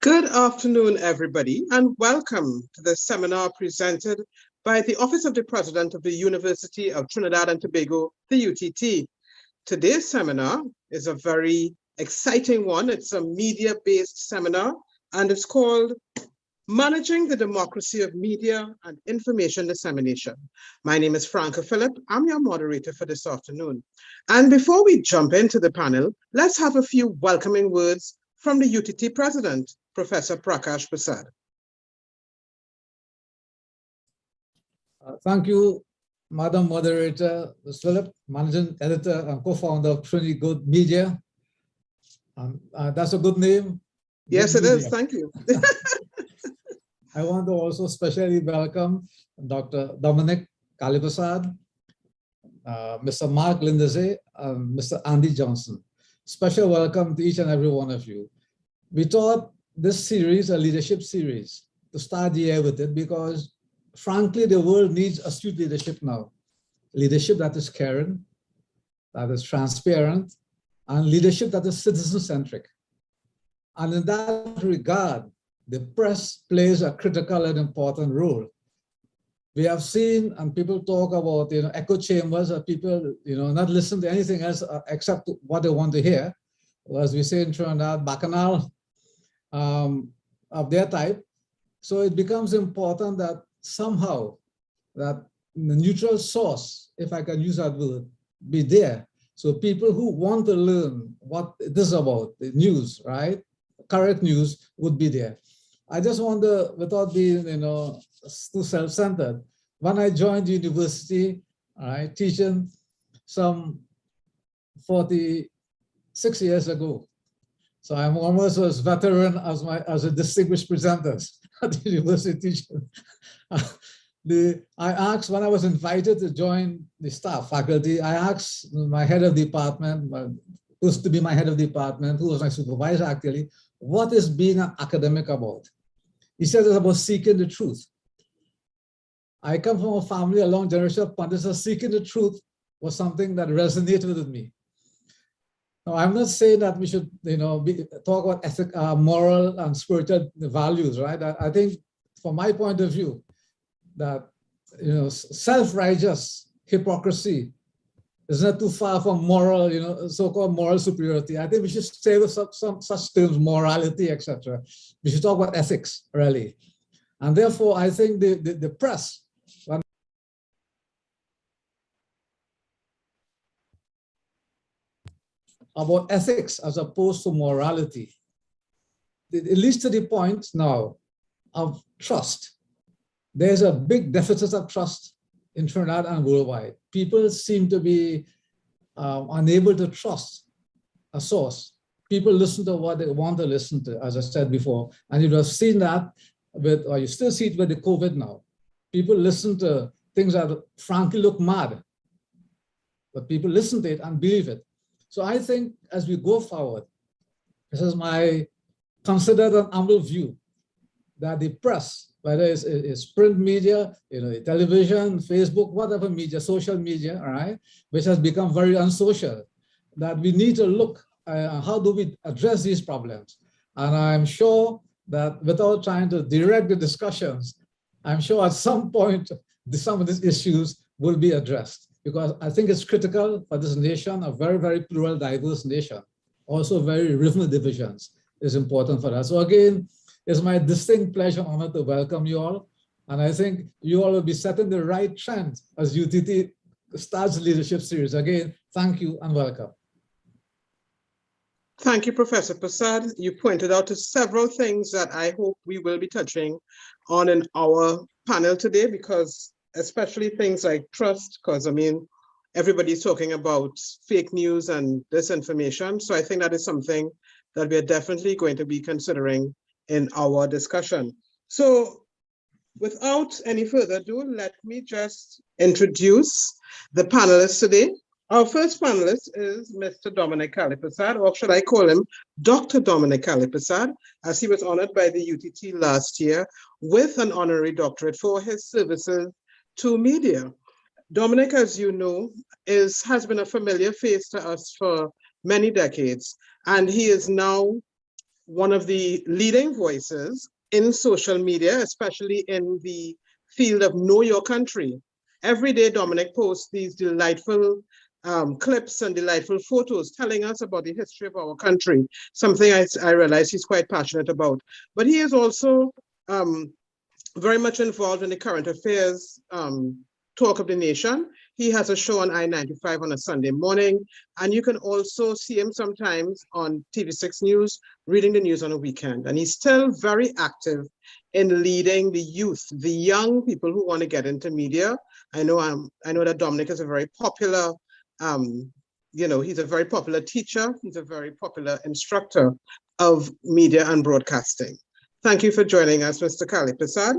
Good afternoon, everybody, and welcome to the seminar presented by the Office of the President of the University of Trinidad and Tobago, the UTT. Today's seminar is a very exciting one. It's a media-based seminar, and it's called Managing the Democracy of Media and Information Dissemination. My name is Franca Phillip. I'm your moderator for this afternoon. And before we jump into the panel, let's have a few welcoming words from the UTT President, Professor Prakash Prasad. Thank you, Madam Moderator, Ms. Phillip, Managing Editor and co-founder of Trinity Good Media. That's a good name. Yes, it is. Thank you. I want to also specially welcome Dr. Dominic Kalipasad, Mr. Mark Lindsay, and Mr. Andy Johnson. Special welcome to each and every one of you. We thought this series, a leadership series, to start the year with it because, frankly, the world needs astute leadership now. Leadership that is caring, that is transparent, and leadership that is citizen-centric. And in that regard, the press plays a critical and important role. We have seen, and people talk about, echo chambers of people, not listen to anything else except what they want to hear. Or as we say in Trinidad, bacchanal of their type. So it becomes important that somehow that the neutral source, if I can use that word, be there. So people who want to learn what it is about, the news, right? Correct news would be there. I just want to, without being, too self-centered, when I joined the university, teaching some 46 years ago. So I'm almost as veteran as a distinguished presenters at the university teaching. I asked, when I was invited to join the staff faculty, I asked my head of department, who used to be my head of department, who was my supervisor actually, what is being an academic about? He said it's about seeking the truth. I come from a family, a long generation of pundits, so seeking the truth was something that resonated with me. Now, I'm not saying that we should, talk about ethic, moral and spiritual values, right? I think, from my point of view, that self-righteous hypocrisy is not too far from moral, so-called moral superiority. I think we should stay with some such terms, morality, etc. We should talk about ethics, really. And therefore, I think the press, about ethics as opposed to morality, it leads to the point now of trust. There's a big deficit of trust in Trinidad and worldwide. People seem to be unable to trust a source. People listen to what they want to listen to, as I said before. And you have seen that with, or you still see it with the COVID now. People listen to things that frankly look mad, but people listen to it and believe it. So I think as we go forward, this is my considered and humble view, that the press, whether it's print media, television, Facebook, whatever media, social media, all right, which has become very unsocial, that we need to look how do we address these problems. And I'm sure that without trying to direct the discussions, I'm sure at some point some of these issues will be addressed, because I think it's critical for this nation, a very, very plural, diverse nation. Also very regional divisions is important for us. So again, it's my distinct pleasure and honor to welcome you all. And I think you all will be setting the right trend as UTT starts the leadership series. Again, thank you and welcome. Thank you, Professor Prasad. You pointed out to several things that I hope we will be touching on in our panel today, because especially things like trust, because everybody's talking about fake news and disinformation. So I think that is something that we're definitely going to be considering in our discussion. So without any further ado, let me just introduce the panelists today. Our first panelist is Mr. Dominic Kalipasad, or should I call him Dr. Dominic Kalipasad, as he was honored by the UTT last year with an honorary doctorate for his services to media. Dominic, as you know, has been a familiar face to us for many decades, and he is now one of the leading voices in social media, especially in the field of know your country. Every day, Dominic posts these delightful clips and delightful photos telling us about the history of our country, something I realize he's quite passionate about. But he is also very much involved in the current affairs talk of the nation. He has a show on I-95 on a Sunday morning, and you can also see him sometimes on TV6 News, reading the news on a weekend. And he's still very active in leading the youth, the young people who want to get into media. I know that Dominic is a very popular, he's a very popular teacher. He's a very popular instructor of media and broadcasting. Thank you for joining us, Mr. Kali Prasad.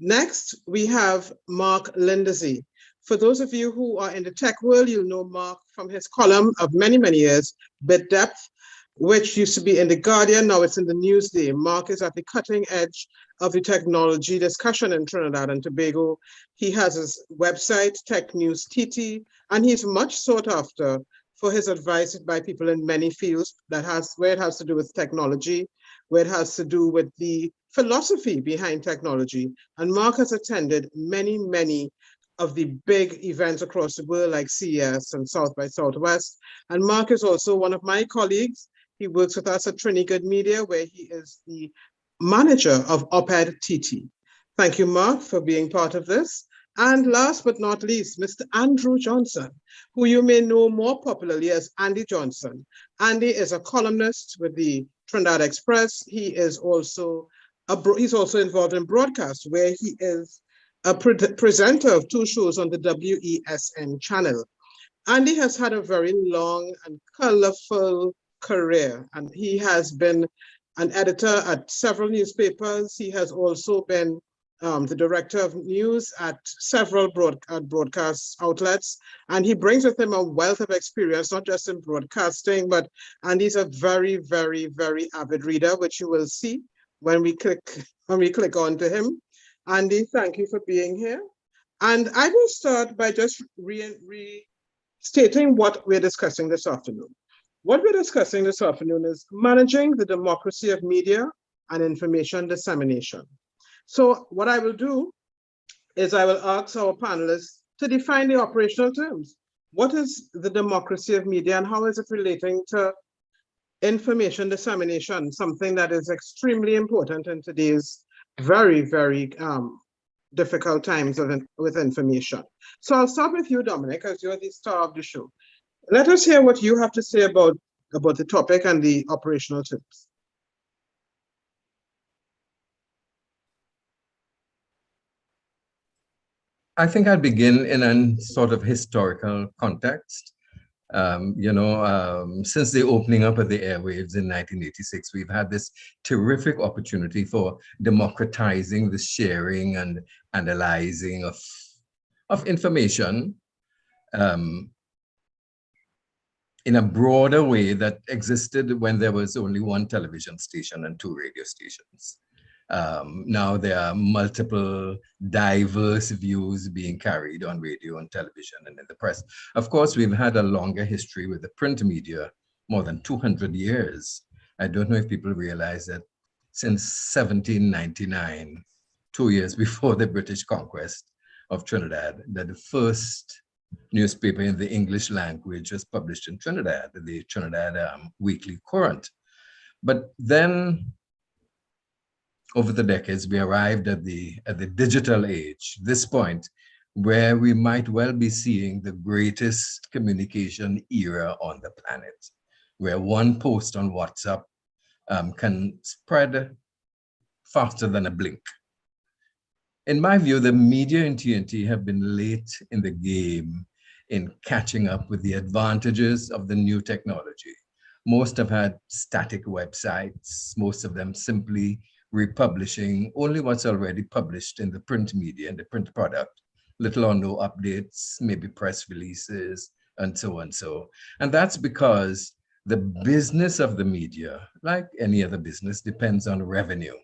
Next, we have Mark Lindsay. For those of you who are in the tech world, you'll know Mark from his column of many, many years, Bit Depth, which used to be in The Guardian, now it's in the Newsday. Mark is at the cutting edge of the technology discussion in Trinidad and Tobago. He has his website, Tech News TT, and he's much sought after for his advice by people in many fields where it has to do with technology, where it has to do with the philosophy behind technology. And Mark has attended many, many of the big events across the world like CES and South by Southwest. And Mark is also one of my colleagues. He works with us at Trinidad Media, where he is the manager of Op-Ed TT. Thank you, Mark, for being part of this. And last but not least, Mr. Andrew Johnson, who you may know more popularly as Andy Johnson. Andy is a columnist with the Trinidad Express. He is also he's also involved in broadcast, where he is a presenter of 2 shows on the WESN channel. Andy has had a very long and colorful career, and he has been an editor at several newspapers. He has also been the director of news at several broadcast outlets, and he brings with him a wealth of experience, not just in broadcasting, but Andy's a very, very, very avid reader, which you will see when we click on to him. Andy, thank you for being here. And I will start by just restating what we're discussing this afternoon. What we're discussing this afternoon is managing the democracy of media and information dissemination. So what I will do is I will ask our panelists to define the operational terms. What is the democracy of media and how is it relating to information dissemination, something that is extremely important in today's very, very difficult times with information. So I'll start with you, Dominic, as you're the star of the show. Let us hear what you have to say about the topic and the operational tips. I think I'll begin in a sort of historical context. Since the opening up of the airwaves in 1986, we've had this terrific opportunity for democratizing the sharing and analyzing of information in a broader way that existed when there was only 1 television station and 2 radio stations. Now there are multiple diverse views being carried on radio and television and in the press. Of course, we've had a longer history with the print media, more than 200 years. I don't know if people realize that since 1799, 2 years before the British conquest of Trinidad, that the first newspaper in the English language was published in Trinidad, the Trinidad Weekly Courant. But then over the decades, we arrived at the digital age, this point where we might well be seeing the greatest communication era on the planet, where 1 post on WhatsApp can spread faster than a blink. In my view, the media in TNT have been late in the game in catching up with the advantages of the new technology. Most have had static websites, most of them simply republishing only what's already published in the print media and the print product, little or no updates, maybe press releases, and so on. And that's because the business of the media, like any other business, depends on revenue.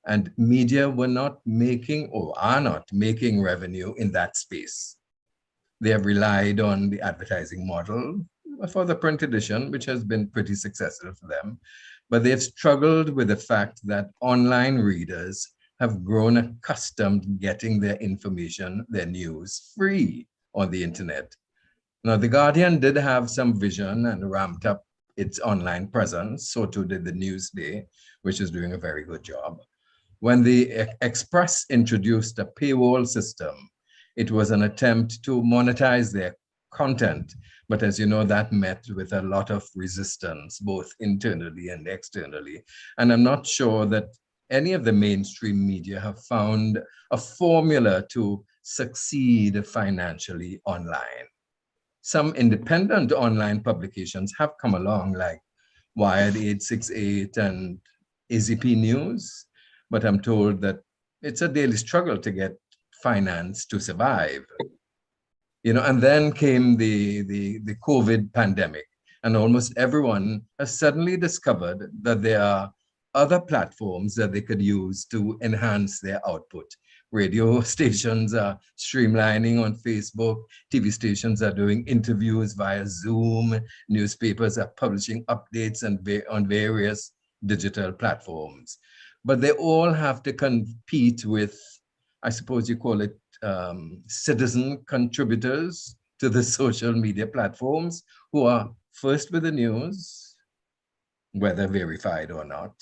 And media were not making or are not making revenue in that space. They have relied on the advertising model for the print edition, which has been pretty successful for them. but they've struggled with the fact that online readers have grown accustomed to getting their information, their news, free on the internet. Now, The Guardian did have some vision and ramped up its online presence. So too did the Newsday, which is doing a very good job. When the Express introduced a paywall system, it was an attempt to monetize their content. But as you know, that met with a lot of resistance, both internally and externally. And I'm not sure that any of the mainstream media have found a formula to succeed financially online. Some independent online publications have come along, like Wired 868 and AZP News, but I'm told that it's a daily struggle to get finance to survive. And then came the COVID pandemic, and almost everyone has suddenly discovered that there are other platforms that they could use to enhance their output. Radio stations are streamlining on Facebook, TV stations are doing interviews via Zoom, newspapers are publishing updates on various digital platforms. But they all have to compete with, I suppose you call it, citizen contributors to the social media platforms, who are first with the news, whether verified or not,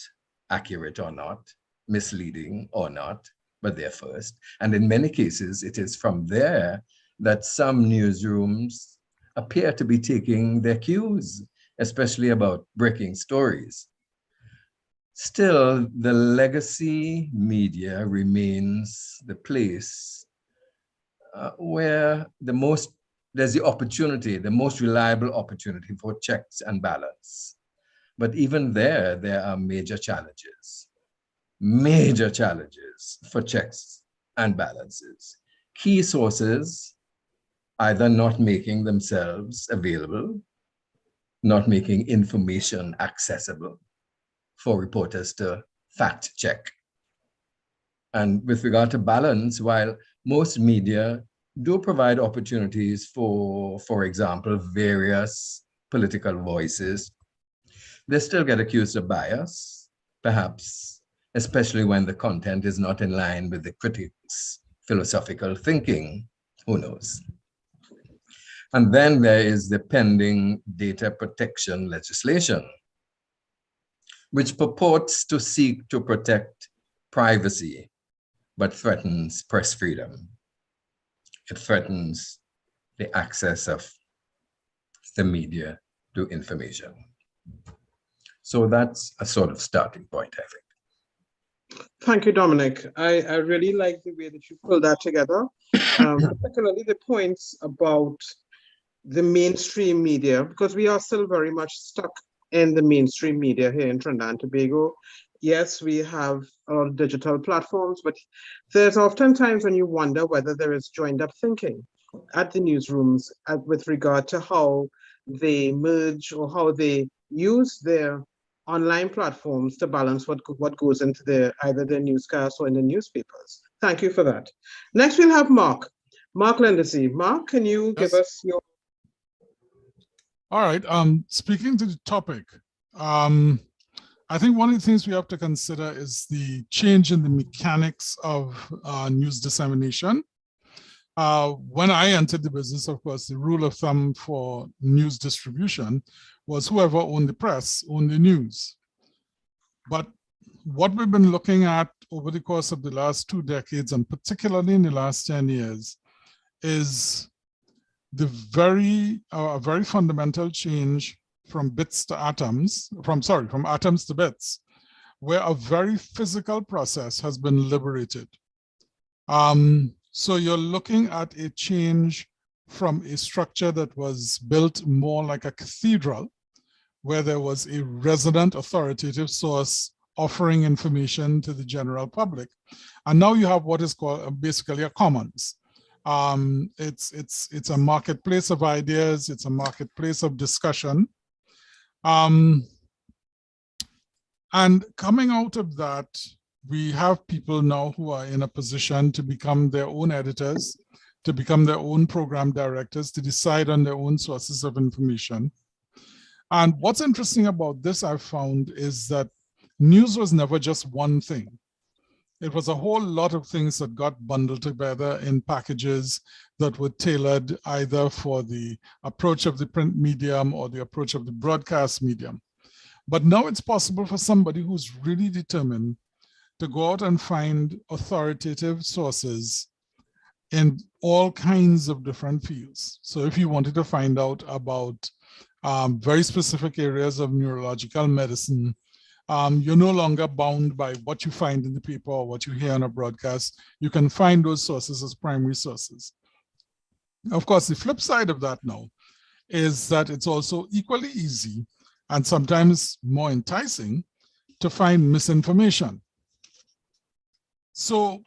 accurate or not, misleading or not, but they're first. And in many cases, it is from there that some newsrooms appear to be taking their cues, especially about breaking stories. Still, the legacy media remains the place where there's the opportunity, the most reliable opportunity for checks and balance. But even there are major challenges for checks and balances. Key sources either not making themselves available, not making information accessible for reporters to fact check. And with regard to balance, while most media do provide opportunities for example, various political voices, they still get accused of bias, perhaps, especially when the content is not in line with the critics' philosophical thinking. Who knows? And then there is the pending data protection legislation, which purports to seek to protect privacy, but threatens press freedom. It threatens the access of the media to information. So that's a sort of starting point, I think. Thank you, Dominic. I really like the way that you pulled that together, particularly the points about the mainstream media, because we are still very much stuck in the mainstream media here in Trinidad and Tobago. Yes, we have our digital platforms, but there's often times when you wonder whether there is joined up thinking at the newsrooms with regard to how they merge or how they use their online platforms to balance what goes into either their newscasts or in the newspapers. Thank you for that. Next, we'll have Mark Lendersee. Mark, can you give us your... All right, speaking to the topic, I think one of the things we have to consider is the change in the mechanics of news dissemination. When I entered the business, of course, the rule of thumb for news distribution was whoever owned the press owned the news. But what we've been looking at over the course of the last 2 decades, and particularly in the last 10 years, is the very fundamental change from bits to atoms, from atoms to bits, where a very physical process has been liberated. So you're looking at a change from a structure that was built more like a cathedral, where there was a resident authoritative source offering information to the general public. And now you have what is called basically a commons. It's a marketplace of ideas, it's a marketplace of discussion. And coming out of that, we have people now who are in a position to become their own editors, to become their own program directors, to decide on their own sources of information. And what's interesting about this, I've found, is that news was never just one thing. It was a whole lot of things that got bundled together in packages that were tailored either for the approach of the print medium or the approach of the broadcast medium. But now it's possible for somebody who's really determined to go out and find authoritative sources in all kinds of different fields. So if you wanted to find out about very specific areas of neurological medicine, you're no longer bound by what you find in the paper or what you hear on a broadcast. You can find those sources as primary sources. Of course, the flip side of that now is that it's also equally easy and sometimes more enticing to find misinformation. So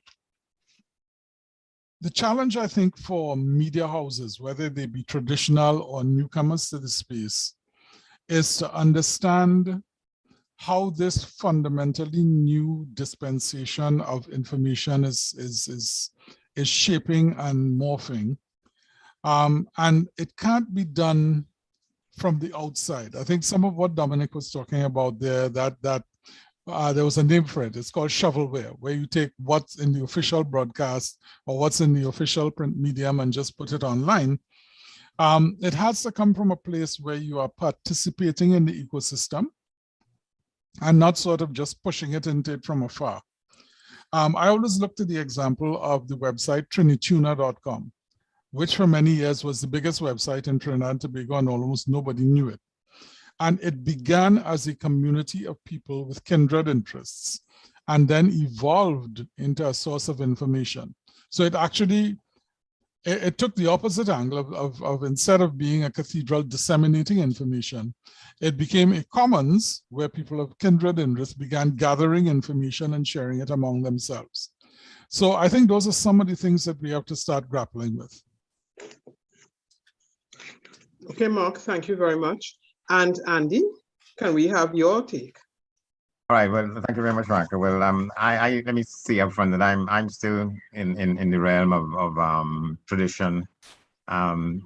the challenge, I think, for media houses, whether they be traditional or newcomers to the space, is to understand how this fundamentally new dispensation of information is shaping and morphing. And it can't be done from the outside. I think some of what Dominic was talking about there, that there was a name for it. It's called shovelware, where you take what's in the official broadcast or what's in the official print medium and just put it online. It has to come from a place where you are participating in the ecosystem and not sort of just pushing it into it from afar. I always looked at the example of the website trinituna.com, which for many years was the biggest website in Trinidad and Tobago, and almost nobody knew it. And it began as a community of people with kindred interests and then evolved into a source of information. So it actually, it took the opposite angle of instead of being a cathedral disseminating information, it became a commons where people of kindred interests began gathering information and sharing it among themselves. So I think those are some of the things that we have to start grappling with. Okay, Mark, thank you very much. And Andy, can we have your take? All right. Well, thank you very much, Mark. Well, let me see up front that I'm still in the realm of tradition, and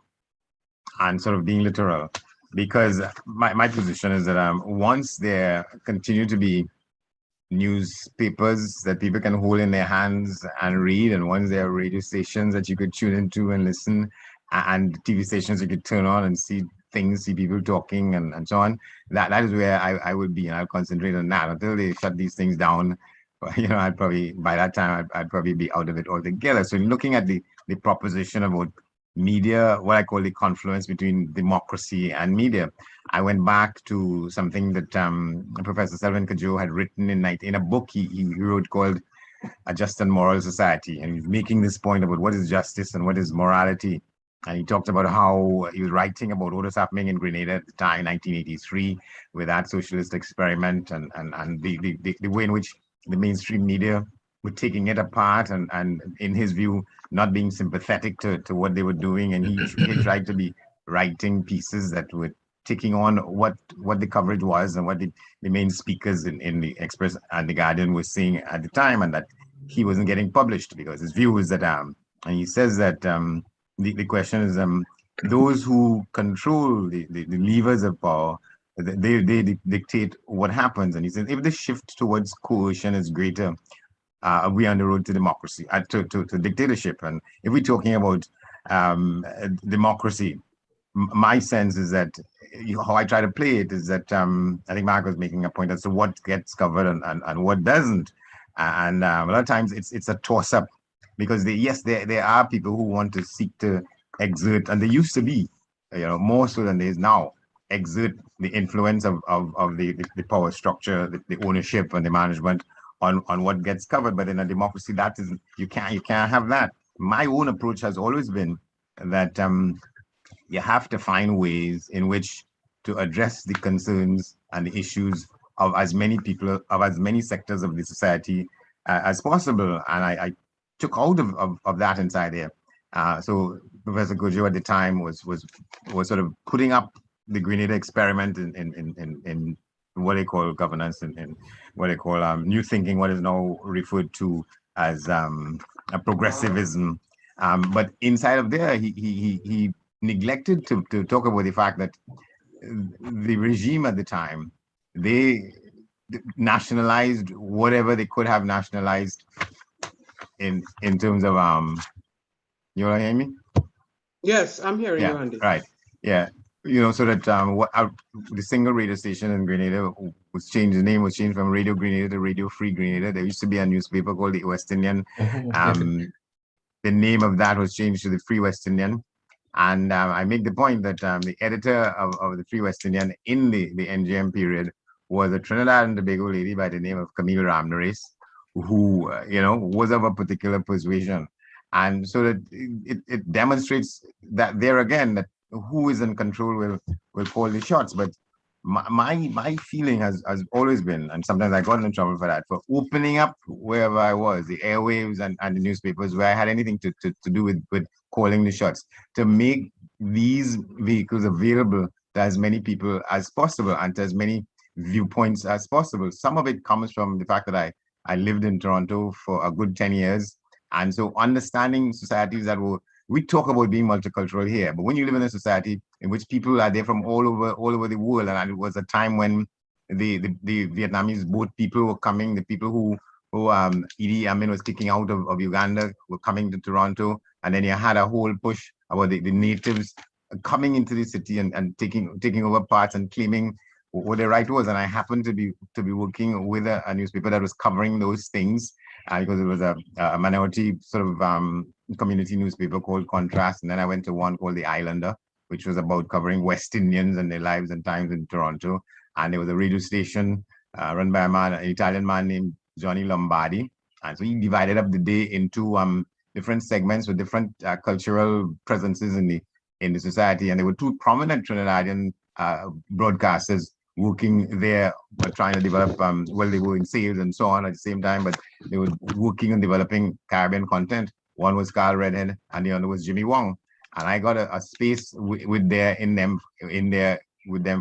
sort of being literal, because my position is that once there continue to be newspapers that people can hold in their hands and read, and once there are radio stations that you could tune into and listen, and TV stations you could turn on and see things, see people talking and so on, that is where I would be, and I'll concentrate on that until they shut these things down. I'd probably, by that time, I'd probably be out of it altogether. So looking at the proposition about media, what I call the confluence between democracy and media, I went back to something that Professor Selvin Kajo had written in a book he wrote called A Just and Moral Society. And he's making this point about what is justice and what is morality. And he talked about how he was writing about what was happening in Grenada at the time, 1983, with that socialist experiment and the way in which the mainstream media were taking it apart and in his view, not being sympathetic to what they were doing. And he tried to be writing pieces that were taking on what the coverage was and what the main speakers in the Express and the Guardian were saying at the time, and that he wasn't getting published because his view was that, and he says that, the question is, those who control the levers of power, they dictate what happens. And he says, if the shift towards coercion is greater, we are on the road to democracy, to dictatorship. And if we're talking about democracy, my sense is that how I try to play it is that I think Mark was making a point as to what gets covered and what doesn't. And a lot of times it's a toss-up. Because there are people who want to seek to exert, and they used to be, more so than there is now, exert the influence of the power structure, the ownership and the management on what gets covered. But in a democracy, that is, you can't have that. My own approach has always been that you have to find ways in which to address the concerns and the issues of as many people, of as many sectors of the society as possible. And I took out of that inside there. So Professor Gojo at the time was sort of putting up the Grenada experiment in what they call governance and what they call new thinking, what is now referred to as a progressivism. But inside of there, he neglected to talk about the fact that the regime at the time, they nationalized whatever they could have nationalized in terms of you want to hear me? Yes, I'm hearing you, Yeah, Andy. right. Yeah. So that the single radio station in Grenada was changed. The name was changed from Radio Grenada to Radio Free Grenada. There used to be a newspaper called the West Indian. The name of that was changed to the Free West Indian. And I make the point that the editor of the Free West Indian in the NGM period was a Trinidad and Tobago lady by the name of Camille Ramnares, who was of a particular persuasion. And so that it demonstrates that there again, that who is in control will call the shots. But my feeling has always been, and sometimes I got in trouble for that, for opening up wherever I was, the airwaves and the newspapers, where I had anything to do with calling the shots, to make these vehicles available to as many people as possible and to as many viewpoints as possible. Some of it comes from the fact that I lived in Toronto for a good 10 years. And so understanding societies that we talk about being multicultural here, but when you live in a society in which people are there from all over the world, and it was a time when the Vietnamese boat people were coming, the people who Idi Amin was kicking out of Uganda were coming to Toronto, and then you had a whole push about the natives coming into the city and taking over parts and claiming what their right was. And I happened to be working with a newspaper that was covering those things, because it was a minority sort of community newspaper called Contrast. And then I went to one called The Islander, which was about covering West Indians and their lives and times in Toronto. And there was a radio station run by an Italian man named Johnny Lombardi. And so he divided up the day into different segments with different cultural presences in the society. And there were two prominent Trinidadian broadcasters working there, trying to develop, they were in sales and so on at the same time, but they were working on developing Caribbean content. One was Carl Redhead and the other was Jimmy Wong. And I got a space with them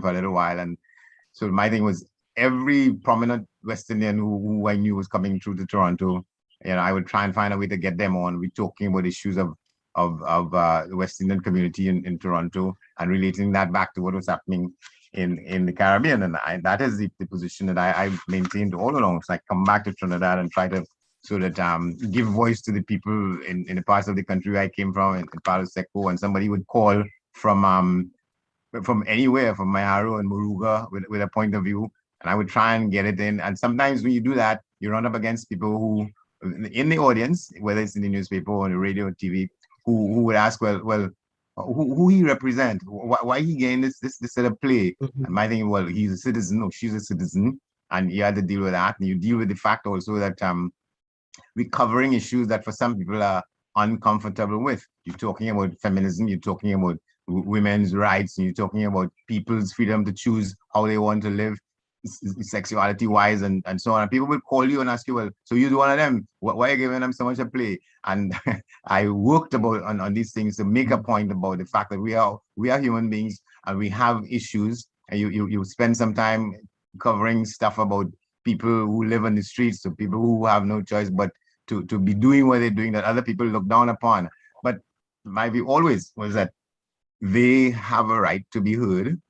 for a little while. And so my thing was, every prominent West Indian who I knew was coming through to Toronto, I would try and find a way to get them on. We're talking about issues of the West Indian community in Toronto and relating that back to what was happening in the Caribbean. And that is the position that I've maintained all along. So I come back to Trinidad and try to so that give voice to the people in the parts of the country where I came from, in Palo Seco, and somebody would call from anywhere, from Mayaro and Moruga with a point of view, and I would try and get it in. And sometimes when you do that, you run up against people who, in the audience, whether it's in the newspaper or on the radio or TV, who would ask, well, who he represent? Why he getting this set of play? Mhm. And my thing, well, he's a citizen, or she's a citizen, and you had to deal with that. And you deal with the fact also that we're covering issues that for some people are uncomfortable with. You're talking about feminism, you're talking about women's rights, and you're talking about people's freedom to choose how they want to live, sexuality wise, and so on. And people will call you and ask you, well, so you're one of them, why are you giving them so much a play? And I worked on these things to make a point about the fact that we are human beings and we have issues. And you spend some time covering stuff about people who live on the streets, so people who have no choice but to be doing what they're doing that other people look down upon. But my view always was that they have a right to be heard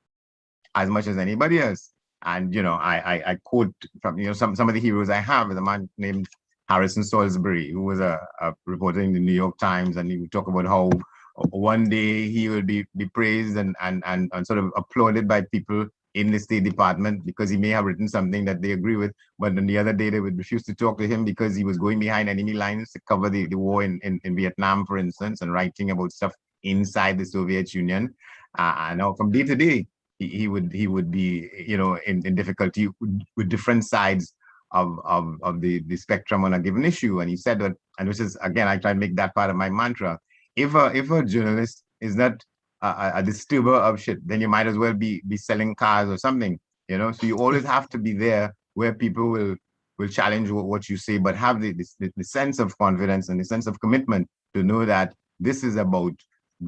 as much as anybody else. And I quote from some of the heroes I have is a man named Harrison Salisbury, who was a reporter in the New York Times, and he would talk about how one day he will be praised and sort of applauded by people in the State Department because he may have written something that they agree with, but then the other day they would refuse to talk to him because he was going behind enemy lines to cover the war in Vietnam, for instance, and writing about stuff inside the Soviet Union. And now from day to day, he would be in difficulty with different sides of the spectrum on a given issue. And he said that, and which is again, I try to make that part of my mantra. If a journalist is not a disturber of shit, then you might as well be selling cars or something, So you always have to be there where people will challenge what you say, but have the sense of confidence and the sense of commitment to know that this is about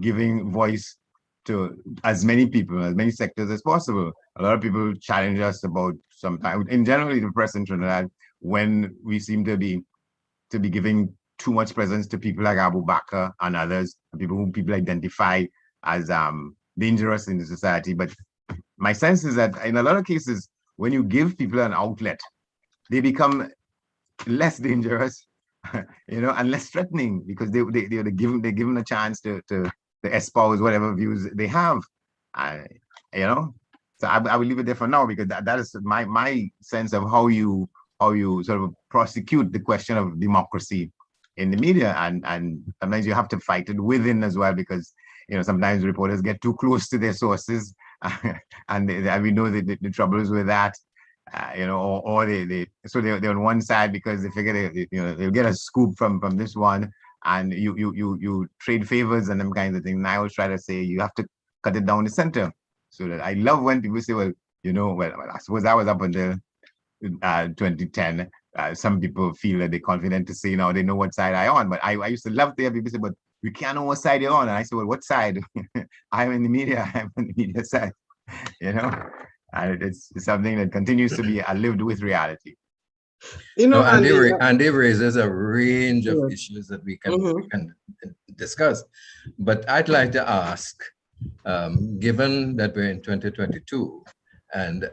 giving voice to as many people, as many sectors as possible. A lot of people challenge us about sometimes, in generally the press in Trinidad, when we seem to be giving too much presence to people like Abu Bakr and others, people whom people identify as dangerous in the society. But my sense is that in a lot of cases, when you give people an outlet, they become less dangerous, and less threatening, because they're given a chance to espouse whatever views they have. So I will leave it there for now, because that is my sense of how you sort of prosecute the question of democracy in the media, and sometimes you have to fight it within as well, because sometimes reporters get too close to their sources, and we know the troubles with that. Or they're on one side because they figure they'll get a scoop from this one, and you trade favors and them kinds of things. And I always try to say you have to cut it down the center. So that I love when people say, well, I suppose that was up until 2010. Some people feel that they're confident to say now they know what side I'm on. But I used to love to hear people say, but we can't know what side you're on. And I said, well, what side? I'm in the media. I'm on the media side. And it's something that continues to be a lived with reality. Andy raises a range of issues that we can discuss. But I'd like to ask, given that we're in 2022 and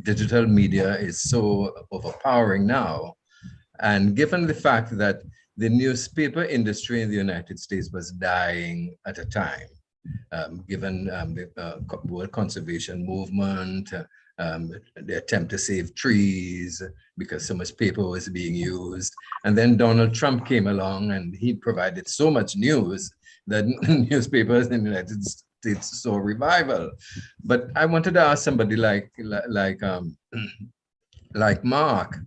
digital media is so overpowering now, and given the fact that the newspaper industry in the United States was dying at a time, given the World Conservation Movement, the attempt to save trees because so much paper was being used. And then Donald Trump came along and he provided so much news that newspapers in the United States saw revival. But I wanted to ask somebody like Mark,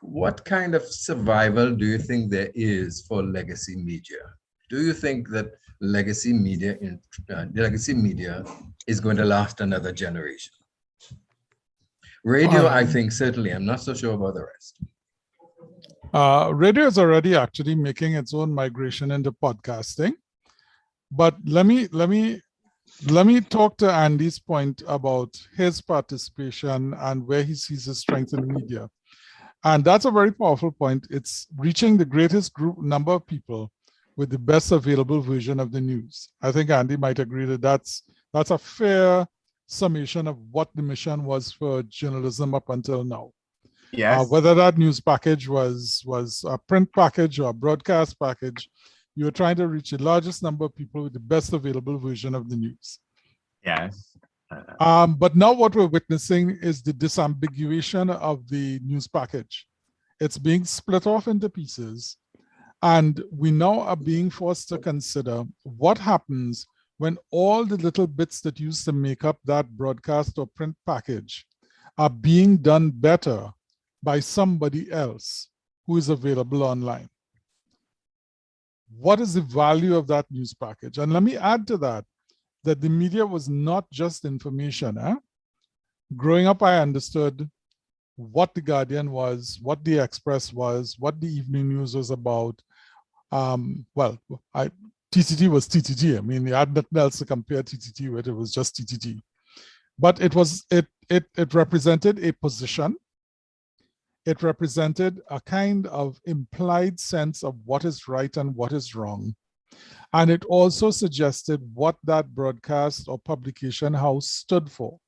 what kind of survival do you think there is for legacy media? Do you think that legacy media is going to last another generation? Radio, I think certainly. I'm not so sure about the rest. Radio is already actually making its own migration into podcasting. But let me talk to Andy's point about his participation and where he sees his strength in the media. And that's a very powerful point. It's reaching the greatest number of people with the best available version of the news. I think Andy might agree that that's a fair summation of what the mission was for journalism up until now. Yes. Whether that news package was a print package or a broadcast package, you're trying to reach the largest number of people with the best available version of the news. Yes. But now what we're witnessing is the disambiguation of the news package. It's being split off into pieces, and we now are being forced to consider what happens when all the little bits that used to make up that broadcast or print package are being done better by somebody else who is available online. What is the value of that news package? And let me add to that the media was not just information. Growing up, I understood what the Guardian was, what the Express was, what the evening news was about. TTT was TTT. I mean, you had nothing else to compare TTT with. It was just TTT. But it represented a position. It represented a kind of implied sense of what is right and what is wrong. And it also suggested what that broadcast or publication house stood for.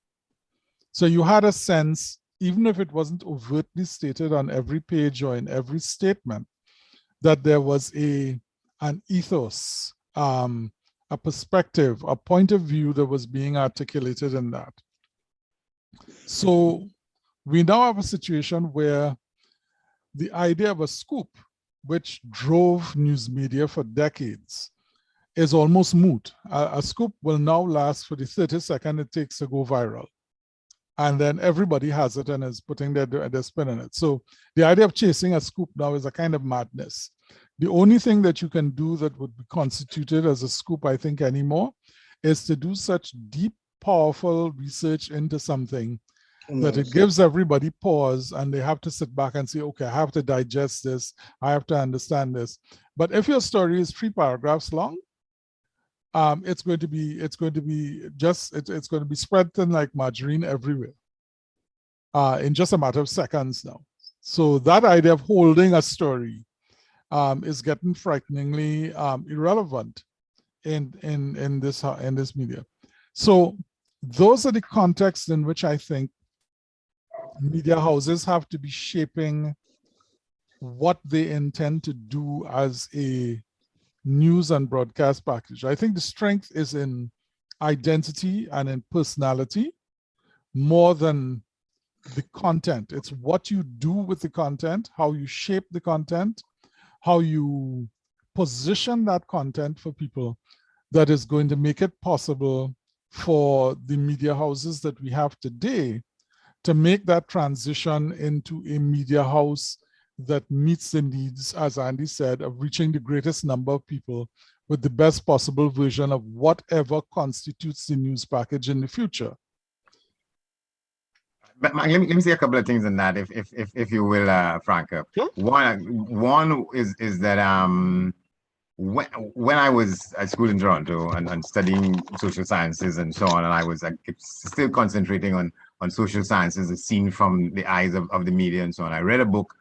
So you had a sense, even if it wasn't overtly stated on every page or in every statement, that there was an ethos, a perspective, a point of view that was being articulated in that. So we now have a situation where the idea of a scoop, which drove news media for decades, is almost moot. A scoop will now last for the 30 seconds it takes to go viral. And then everybody has it and is putting their spin on it. So the idea of chasing a scoop now is a kind of madness. The only thing that you can do that would be constituted as a scoop, I think, anymore, is to do such deep, powerful research into something that it gives everybody pause and they have to sit back and say, okay, I have to digest this. I have to understand this. But if your story is 3 paragraphs long, it's going to be spread thin like margarine everywhere in just a matter of seconds now. So that idea of holding a story is getting frighteningly irrelevant in this media. So those are the contexts in which I think media houses have to be shaping what they intend to do as a news and broadcast package. I think the strength is in identity and in personality more than the content. It's what you do with the content, how you shape the content, how you position that content for people that is going to make it possible for the media houses that we have today to make that transition into a media house that meets the needs, as Andy said, of reaching the greatest number of people with the best possible version of whatever constitutes the news package in the future. But let me say a couple of things on that, if you will, Franca. Sure. One is that when I was at school in Toronto and studying social sciences and so on, and I was still concentrating on social sciences as seen from the eyes of the media and so on. I read a book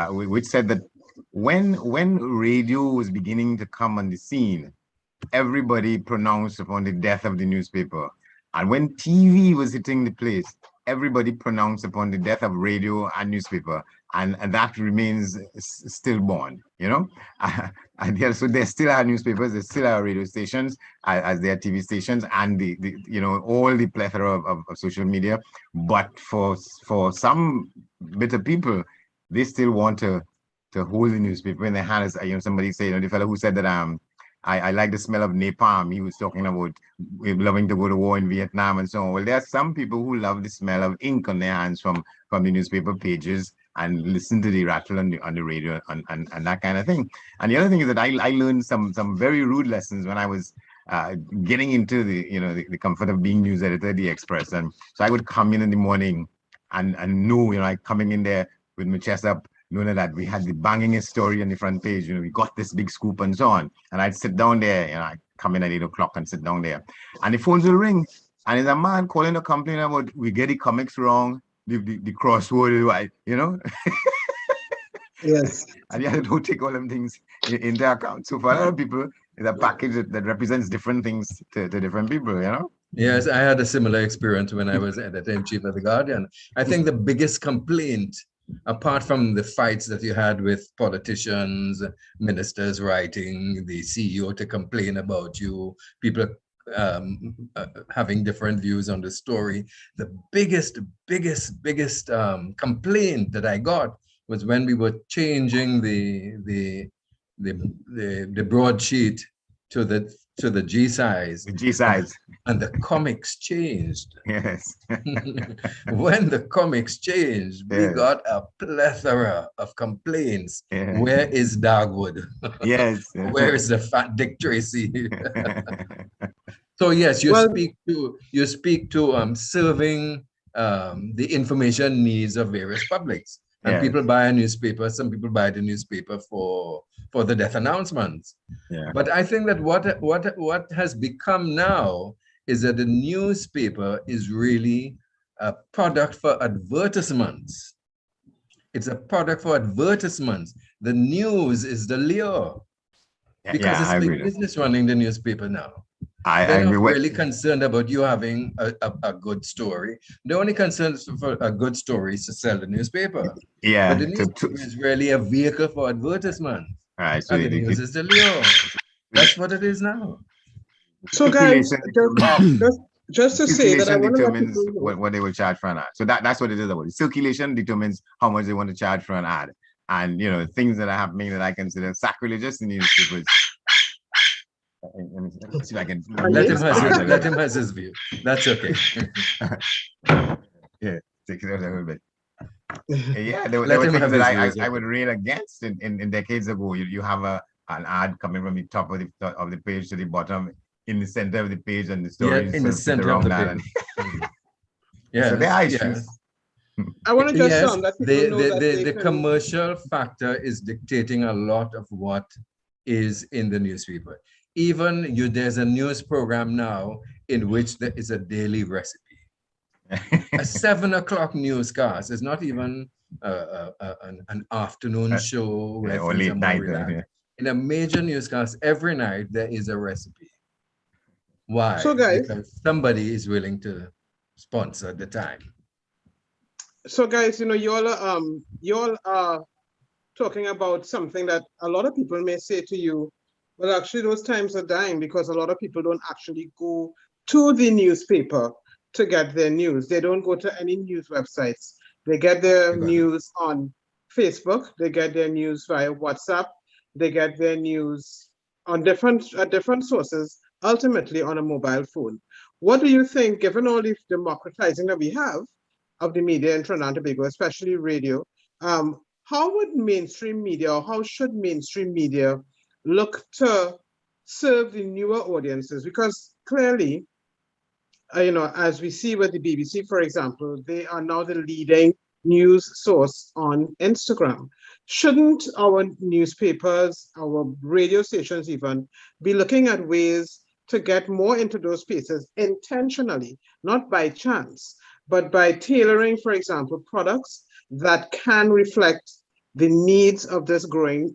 which said that when radio was beginning to come on the scene, everybody pronounced upon the death of the newspaper. And when TV was hitting the place, everybody pronounced upon the death of radio and newspaper. And that remains stillborn, you know? And yeah, so there still are newspapers, there still are radio stations, as there are TV stations, and the you know, all the plethora of social media. But for some bit of people, they still want to hold the newspaper in their hands. You know, somebody say, you know, the fellow who said that I like the smell of napalm. He was talking about loving to go to war in Vietnam and so on. Well, there are some people who love the smell of ink on their hands from the newspaper pages and listen to the rattle on the radio and that kind of thing. And the other thing is that I learned some very rude lessons when I was getting into the comfort of being news editor at the Express. And so I would come in the morning and know, you know, like coming in there with my chest up, knowing that we had the bangingest story on the front page, you know, we got this big scoop and so on. And I'd sit down there, you know, I'd come in at 8 o'clock and sit down there. And the phones will ring. And there's a man calling a company about, we get the comics wrong, the crossword, you know? Yes. And you don't take all them things into account. So for a lot of people, it's a package that represents different things to different people, you know? Yes, I had a similar experience when I was editor-in-chief of The Guardian. I think the biggest complaint, apart from the fights that you had with politicians, ministers writing, the CEO to complain about you, people having different views on the story, the biggest complaint that I got was when we were changing the broadsheet to the G size. The G size. And the comics changed. Yes. When the comics changed, we got a plethora of complaints. Yeah. Where is Dagwood? Yes. Where is the fat Dick Tracy? So yes, you speak to serving the information needs of various publics. And people buy a newspaper. Some people buy the newspaper for the death announcements. Yeah. But I think that what has become now is that the newspaper is really a product for advertisements. It's a product for advertisements. The news is the lure. Because it's big business running the newspaper now. They're not really concerned about you having a good story. The only concern for a good story is to sell the newspaper. Yeah. But the newspaper is really a vehicle for advertisement. Right. So and the news is the lure. That's what it is now. So guys, just to say that I want to determines what they will charge for an ad. So that's what it is about. Circulation determines how much they want to charge for an ad. And you know, things that are happening that I consider sacrilegious in newspapers. Let me see if I can let him have his view. That's okay. Yeah, take it out a little bit. Yeah, there were things that I would rail against in decades ago. You have an ad coming from the top of the page to the bottom, in the center of the page, and the story in the center of the page. Yeah, so there are issues. I want to just that the commercial factor is dictating a lot of what is in the newspaper. Even there's a news program now in which there is a daily recipe. A 7 o'clock newscast is not even an afternoon show where or late night. In a major newscast, every night there is a recipe. Why? So guys, because somebody is willing to sponsor at the time. So guys, you all are talking about something that a lot of people may say to you, well, actually those times are dying because a lot of people don't actually go to the newspaper to get their news. They don't go to any news websites. They get their news on Facebook. They get their news via WhatsApp. They get their news on different sources, ultimately on a mobile phone. What do you think, given all the democratizing that we have of the media in Trinidad and Tobago, especially radio, how would mainstream media, or how should mainstream media look to serve the newer audiences? Because clearly, as we see with the BBC, for example, they are now the leading news source on Instagram. Shouldn't our newspapers, our radio stations even, be looking at ways to get more into those spaces intentionally, not by chance, but by tailoring, for example, products that can reflect the needs of this growing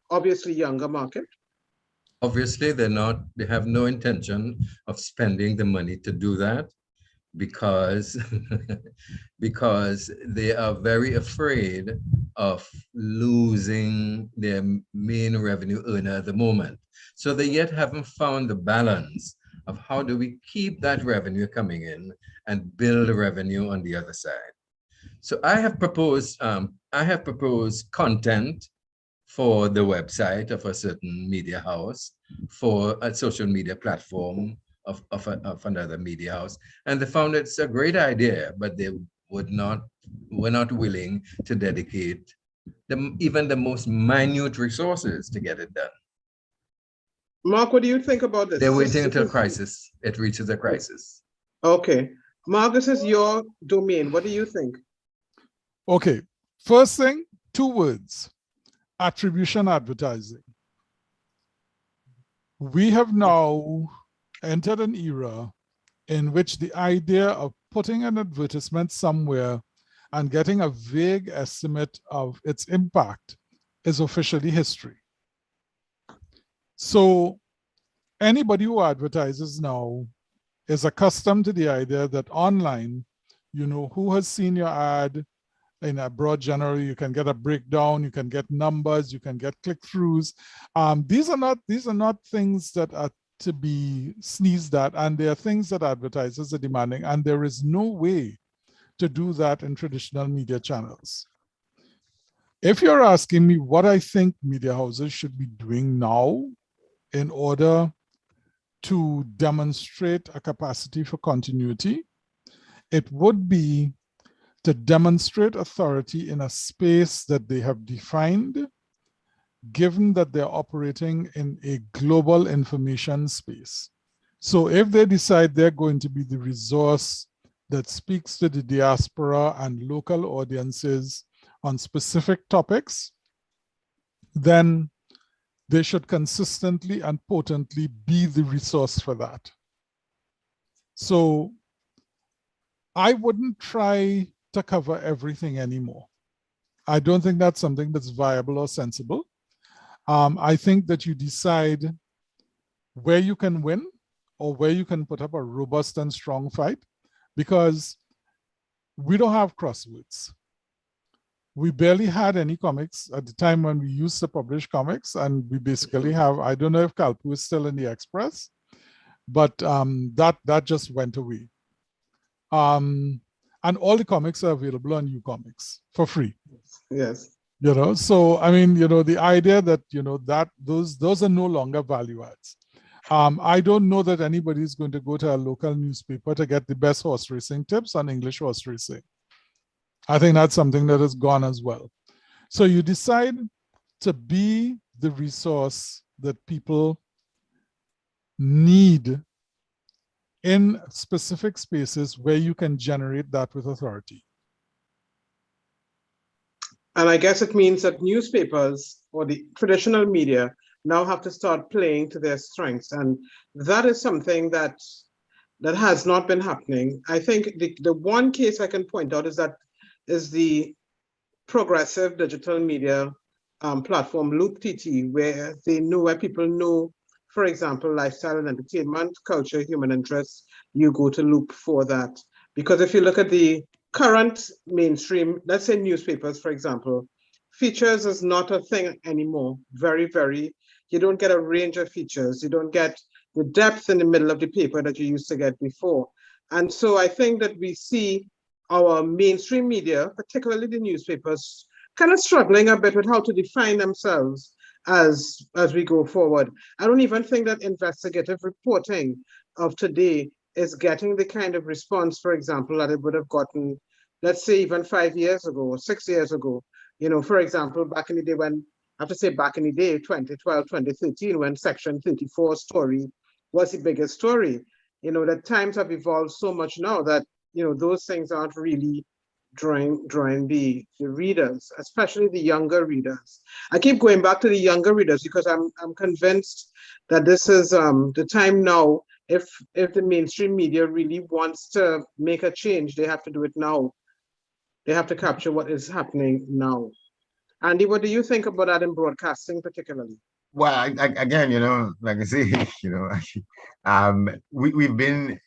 obviously younger market? Obviously, they have no intention of spending the money to do that because, because they are very afraid of losing their main revenue earner at the moment. So they yet haven't found the balance of how do we keep that revenue coming in and build revenue on the other side. So I have proposed content for the website of a certain media house, for a social media platform of another media house. And they found it's a great idea, but they were not willing to dedicate even the most minute resources to get it done. Mark, what do you think about this? They're waiting until it reaches a crisis. Okay. Mark, this is your domain. What do you think? Okay. First thing, 2 words. Attribution advertising. We have now entered an era in which the idea of putting an advertisement somewhere and getting a vague estimate of its impact is officially history. So anybody who advertises now is accustomed to the idea that online, who has seen your ad in a broad general, you can get a breakdown, you can get numbers, you can get click-throughs. These are not things that are to be sneezed at, and they are things that advertisers are demanding, and there is no way to do that in traditional media channels. If you're asking me what I think media houses should be doing now in order to demonstrate a capacity for continuity, it would be to demonstrate authority in a space that they have defined, given that they're operating in a global information space. So if they decide they're going to be the resource that speaks to the diaspora and local audiences on specific topics, then they should consistently and potently be the resource for that. So I wouldn't try to cover everything anymore. I don't think that's something that's viable or sensible. I think that you decide where you can win or where you can put up a robust and strong fight, because we don't have crosswords. We barely had any comics at the time when we used to publish comics, and we basically have, I don't know if Kalpu is still in the Express, but that just went away. And all the comics are available on uComics for free. Yes. So I mean, the idea that that those are no longer value adds. I don't know that anybody is going to go to a local newspaper to get the best horse racing tips on English horse racing. I think that's something that is gone as well. So you decide to be the resource that people need in specific spaces where you can generate that with authority. And I guess it means that newspapers or the traditional media now have to start playing to their strengths. And that is something that has not been happening. I think the one case I can point out is the progressive digital media platform Loop TT, where people know for example, lifestyle and entertainment, culture, human interests, you go to look for that. Because if you look at the current mainstream, let's say newspapers, for example, features is not a thing anymore. You don't get a range of features. You don't get the depth in the middle of the paper that you used to get before. And so I think that we see our mainstream media, particularly the newspapers, kind of struggling a bit with how to define themselves as we go forward. I don't even think that investigative reporting of today is getting the kind of response, for example, that it would have gotten, let's say, even 5 years ago or 6 years ago. You know, for example, back in the day when, I have to say back in the day, 2012, 2013, when Section 34 story was the biggest story. You know, that times have evolved so much now that, you know, those things aren't really drawing the readers, especially the younger readers. I keep going back to the younger readers because I'm convinced that this is the time now. If the mainstream media really wants to make a change, they have to do it now. They have to capture what is happening now. Andy, what do you think about that in broadcasting particularly? Well, again, you know, like I say, you know, we've been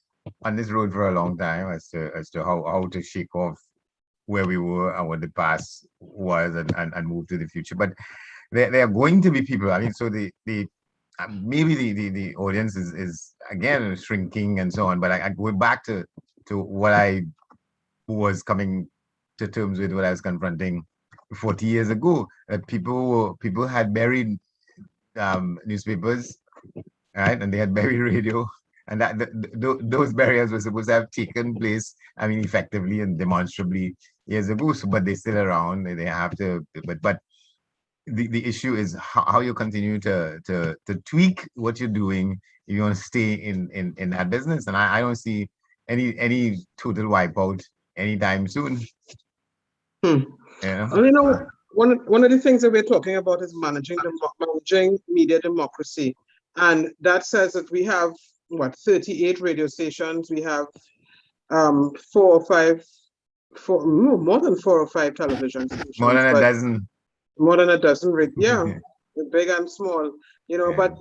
on this road for a long time as to how to shake off where we were and what the past was and move to the future. But there are going to be people. I mean, so maybe the audience is again shrinking and so on. But I go back to what I was coming to terms with, what I was confronting 40 years ago. That people had buried newspapers, right, and they had buried radio. And that those barriers were supposed to have taken place, I mean, effectively and demonstrably years ago. So, but they're still around. They have to. But the issue is how you continue to tweak what you're doing if you want to stay in that business. And I don't see any total wipeout anytime soon. You know, one of the things that we're talking about is managing media democracy, and that says that we have what, 38 radio stations. We have more than 4 or 5 television stations. More than a dozen. More than a dozen, yeah, big and small. You know, but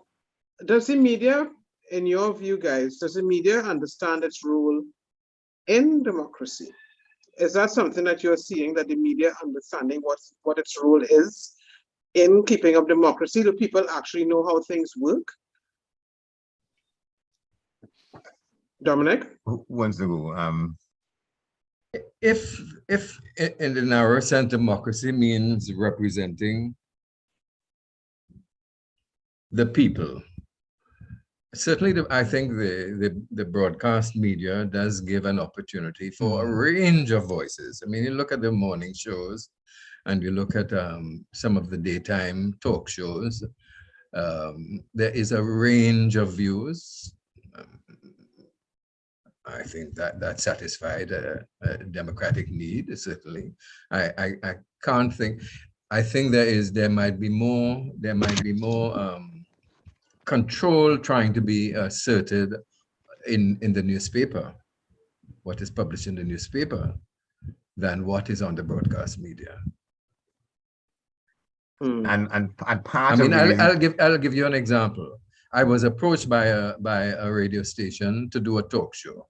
does the media, in your view, guys, does the media understand its role in democracy? Is that something that you're seeing, that the media understanding what its role is in keeping up democracy? Do people actually know how things work? Dominic? Who wants to go? If in the narrow sense, democracy means representing the people, certainly I think the broadcast media does give an opportunity for a range of voices. I mean, you look at the morning shows and you look at some of the daytime talk shows, there is a range of views. I think that satisfied a democratic need, certainly. I can't think. I think there might be more control trying to be asserted in the newspaper, what is published in the newspaper, than what is on the broadcast media. And part I mean, I'll give you an example. I was approached by a radio station to do a talk show.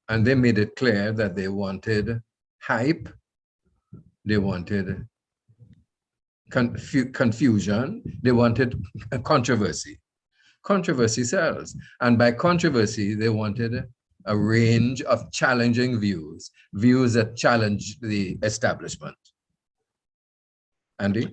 And they made it clear that they wanted hype, they wanted confusion, they wanted a controversy. Controversy sells. And by controversy, they wanted a range of challenging views that challenge the establishment. Andy?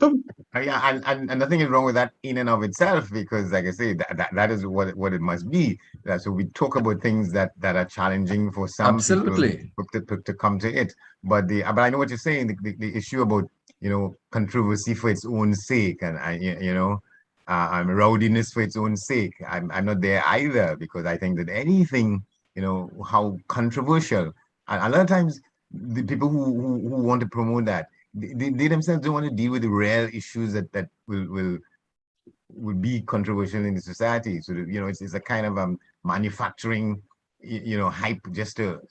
Yeah, and nothing is wrong with that in and of itself, because like I say, that is what it must be. So we talk about things that are challenging for some Absolutely. people to come to it. But I know what you're saying, the issue about, you know, controversy for its own sake, and rowdiness for its own sake. I'm not there either, because I think that anything, you know, how controversial, and a lot of times the people who want to promote that, they themselves don't want to deal with the real issues that will be controversial in the society. So you know, it's a kind of manufacturing, you know, hype just to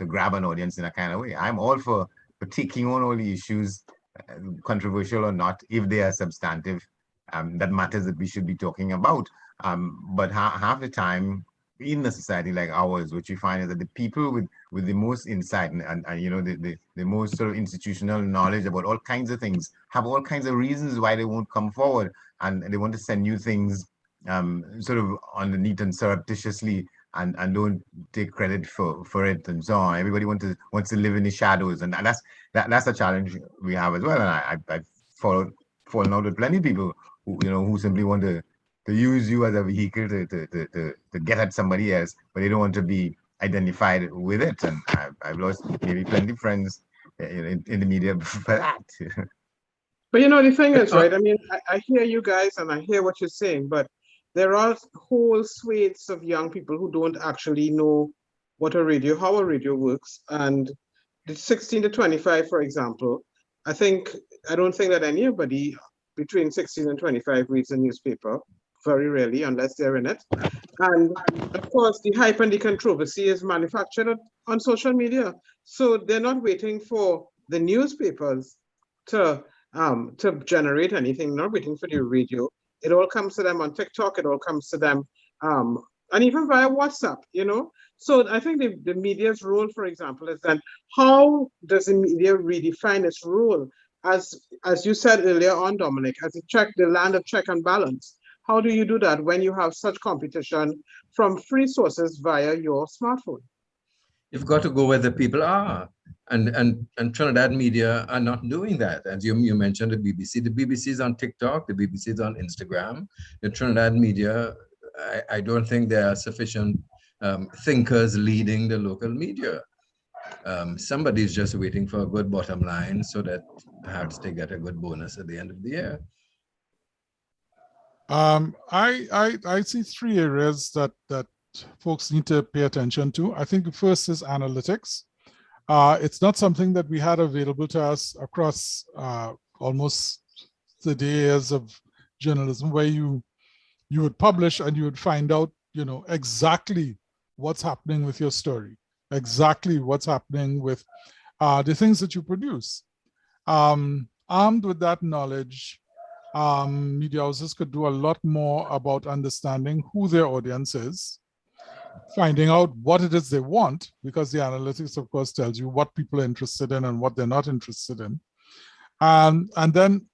grab an audience in a kind of way. I'm all for taking on all the issues, controversial or not, if they are substantive, that matters that we should be talking about. But half the time in a society like ours, what you find is that the people with the most insight and you know the most sort of institutional knowledge about all kinds of things have all kinds of reasons why they won't come forward, and they want to send you things sort of underneath and surreptitiously, and don't take credit for it and so on. Everybody wants to live in the shadows, and that's a challenge we have as well. And I've fallen out with plenty of people who simply want to use you as a vehicle to get at somebody else, but they don't want to be identified with it. And I've lost maybe plenty of friends in the media for that. But the thing is, right? I mean, I hear you guys and I hear what you're saying, but there are whole swathes of young people who don't actually know how a radio works. And the 16 to 25, for example, I don't think that anybody between 16 and 25 reads a newspaper, very rarely, unless they're in it. And of course, the hype and the controversy is manufactured on social media. So they're not waiting for the newspapers to generate anything, not waiting for the radio. It all comes to them on TikTok, it all comes to them, and even via WhatsApp, So I think the media's role, for example, is then how does the media redefine its role? As you said earlier on, Dominic, as the land of check and balance. How do you do that when you have such competition from free sources via your smartphone? You've got to go where the people are. And Trinidad media are not doing that. As you mentioned the BBC. The BBC is on TikTok, the BBC is on Instagram. The Trinidad media, I don't think there are sufficient thinkers leading the local media. Somebody's just waiting for a good bottom line so that perhaps they get a good bonus at the end of the year. I see three areas that folks need to pay attention to. I think the first is analytics. It's not something that we had available to us across almost 30 years of journalism, where you would publish and you would find out, exactly what's happening with your story, exactly what's happening with the things that you produce. Armed with that knowledge, media houses could do a lot more about understanding who their audience is, finding out what it is they want, because the analytics, of course, tells you what people are interested in and what they're not interested in. And then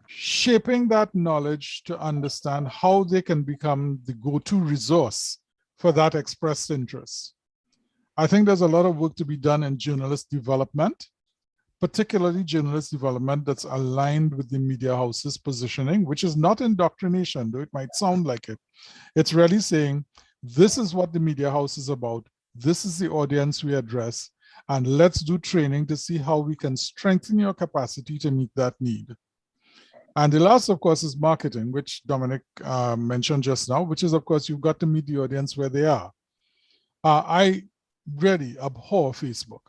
shaping that knowledge to understand how they can become the go-to resource for that expressed interest. I think there's a lot of work to be done in journalist development, particularly journalist development that's aligned with the media house's positioning, which is not indoctrination, though it might sound like it. It's really saying, this is what the media house is about. This is the audience we address. And let's do training to see how we can strengthen your capacity to meet that need. And the last, of course, is marketing, which Dominic mentioned just now, which is, of course, you've got to meet the audience where they are. I really abhor Facebook.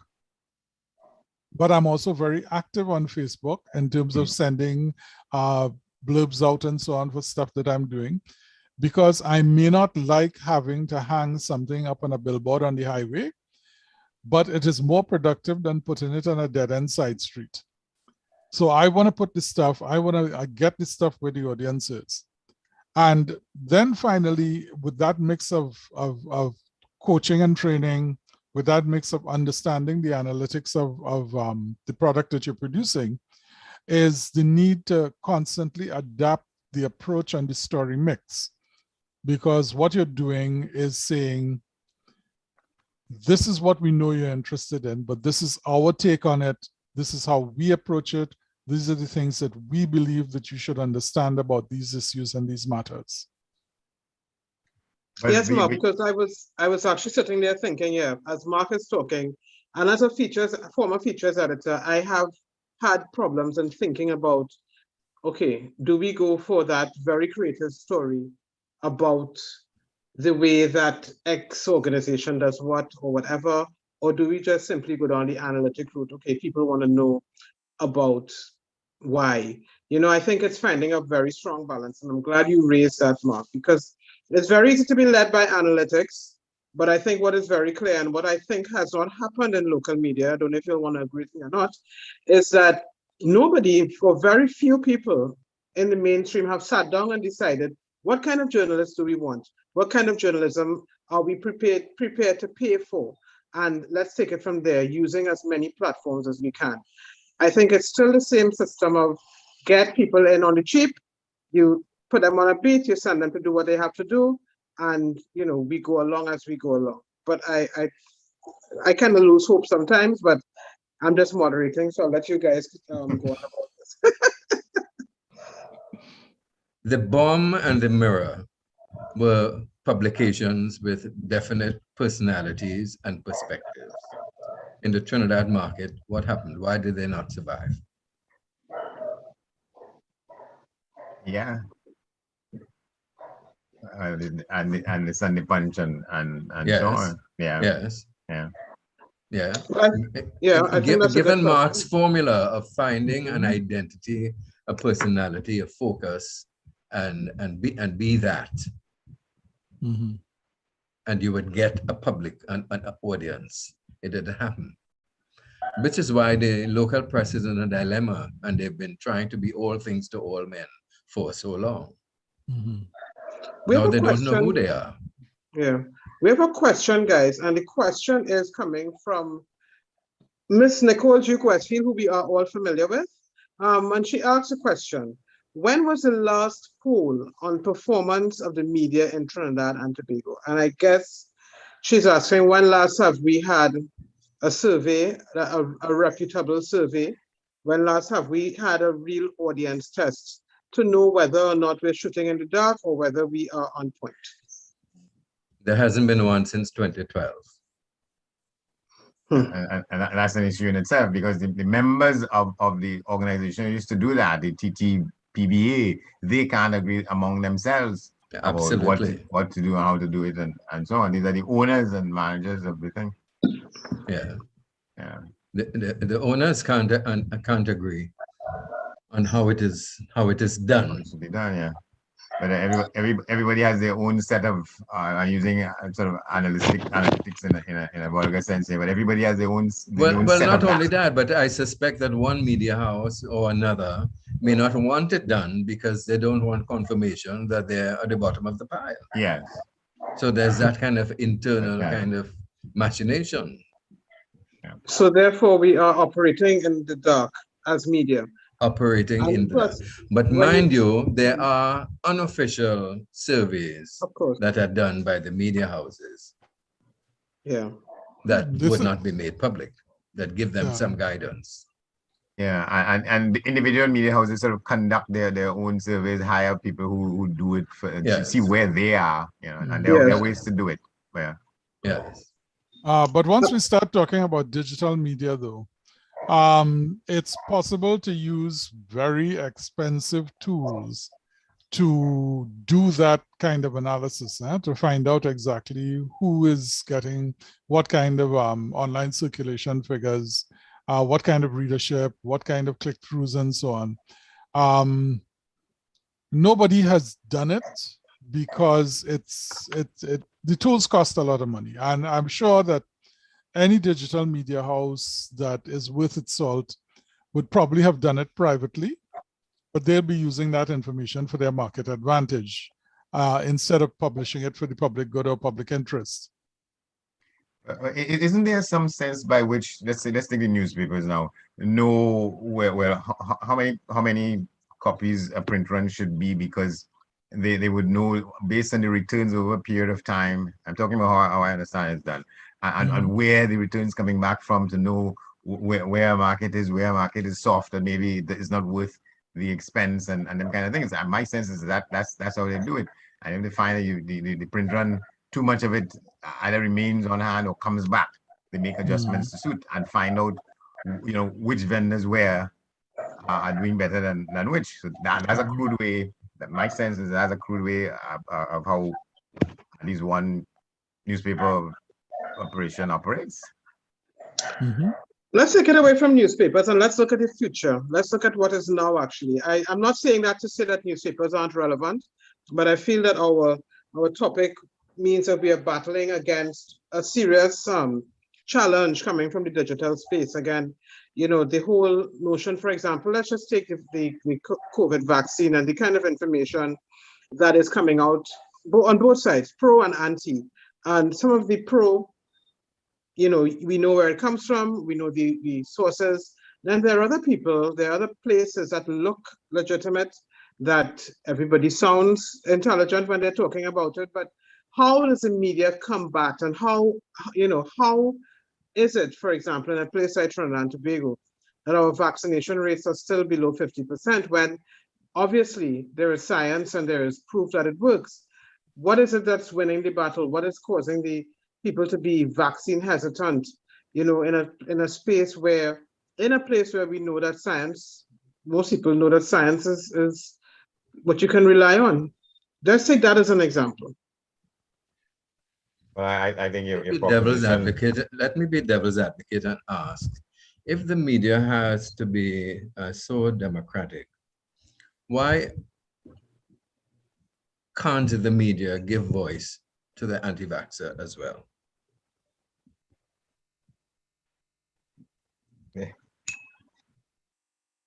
But I'm also very active on Facebook in terms of sending blurbs out and so on for stuff that I'm doing, because I may not like having to hang something up on a billboard on the highway, but it is more productive than putting it on a dead-end side street. So I want to put this stuff, I want to get this stuff where the audience is. And then finally, with that mix of coaching and training, with that mix of understanding the analytics of the product that you're producing, is the need to constantly adapt the approach and the story mix. Because what you're doing is saying, this is what we know you're interested in, but this is our take on it. This is how we approach it. These are the things that we believe that you should understand about these issues and these matters. But Yes, Mark, because I was actually sitting there thinking, yeah, as Mark is talking, and as a former features editor, I have had problems in thinking about, okay, do we go for that very creative story about the way that X organization does what or whatever, or do we just simply go down the analytic route? Okay, people want to know about why. I think it's finding a very strong balance, and I'm glad you raised that, Mark, because it's very easy to be led by analytics, but I think what is very clear and what I think has not happened in local media, I don't know if you'll want to agree with me or not, is that nobody, for very few people in the mainstream have sat down and decided what kind of journalists do we want? What kind of journalism are we prepared to pay for? And let's take it from there, using as many platforms as we can. I think it's still the same system of get people in on the cheap, you put them on a beat, you send them to do what they have to do, and we go along as we go along. But I kind of lose hope sometimes, but I'm just moderating, so I'll let you guys go on about this. The Bomb and the Mirror were publications with definite personalities and perspectives. In the Trinidad market, what happened? Why did they not survive? Yeah. And the Sunday Punch and Yes. so on. Yeah. Yes. Yeah. Yeah. I think that's a Given good Mark's question. formula of finding an identity, a personality, a focus, and be that, and you would get a public, an audience. It didn't happen. Which is why the local press is in a dilemma, and they've been trying to be all things to all men for so long. Now they don't know who they are. Yeah, we have a question, guys, and the question is coming from Miss Nicole Duke Westfield, who we are all familiar with. And she asked a question: when was the last poll on performance of the media in Trinidad and Tobago? And I guess she's asking, when last have we had a survey, a reputable survey? When last have we had a real audience test to know whether or not we're shooting in the dark or whether we are on point? There hasn't been one since 2012. And that's an issue in itself, because the members of the organization who used to do that, the TTPBA, they can't agree among themselves about what to do and how to do it and so on. These are the owners and managers of the thing. Yeah. Yeah. The owners can't agree on how it is done. It should be done, yeah. But everybody has their own set of using sort of analytics in a vulgar sense here, but everybody has their own. Well, not only that, but I suspect that one media house or another may not want it done because they don't want confirmation that they're at the bottom of the pile. Yes. So there's that kind of internal kind of machination. Yeah. So therefore, we are operating in the dark as media. Operating in that. But mind you, there are unofficial surveys that are done by the media houses. Yeah. That would not be made public, that give them some guidance. Yeah, and the individual media houses sort of conduct their own surveys, hire people who do it to see where they are, and there are ways to do it. Yeah. Yes. But once we start talking about digital media, though, it's possible to use very expensive tools to do that kind of analysis, to find out exactly who is getting what kind of online circulation figures, what kind of readership, what kind of click-throughs, and so on. Nobody has done it because the tools cost a lot of money, and I'm sure that any digital media house that is worth its salt would probably have done it privately, but they'll be using that information for their market advantage instead of publishing it for the public good or public interest. Isn't there some sense by which, let's take the newspapers now, know how many copies a print run should be, because they would know based on the returns over a period of time. I'm talking about how I understand it's done. And where the returns coming back from, to know where a market is soft and maybe it's not worth the expense and them kind of things. And my sense is that's how they do it. And if they find that the print run, too much of it either remains on hand or comes back, they make adjustments to suit and find out which vendors where are doing better than which. So that's a crude way. That my sense is that's a crude way of how at least one newspaper operation operates. Let's take it away from newspapers and let's look at the future. Let's look at what is now actually. I'm not saying that to say that newspapers aren't relevant, but I feel that our topic means that we are battling against a serious challenge coming from the digital space. Again, the whole notion, for example, let's just take the COVID vaccine and the kind of information that is coming out on both sides, pro and anti. And some of the pro, we know where it comes from, we know the sources. Then there are other people, there are other places that look legitimate, that everybody sounds intelligent when they're talking about it. But how does the media combat, and how is it, for example, in a place like Trinidad and Tobago, that our vaccination rates are still below 50%, when obviously there is science and there is proof that it works? What is it that's winning the battle? What is causing the people to be vaccine hesitant, in a space where, in a place where we know that science, most people know that science is what you can rely on? Let's take that as an example. Well, I think your devil's proposition. advocate. Let me be devil's advocate and ask, if the media has to be so democratic, why can't the media give voice to the anti-vaxxer as well?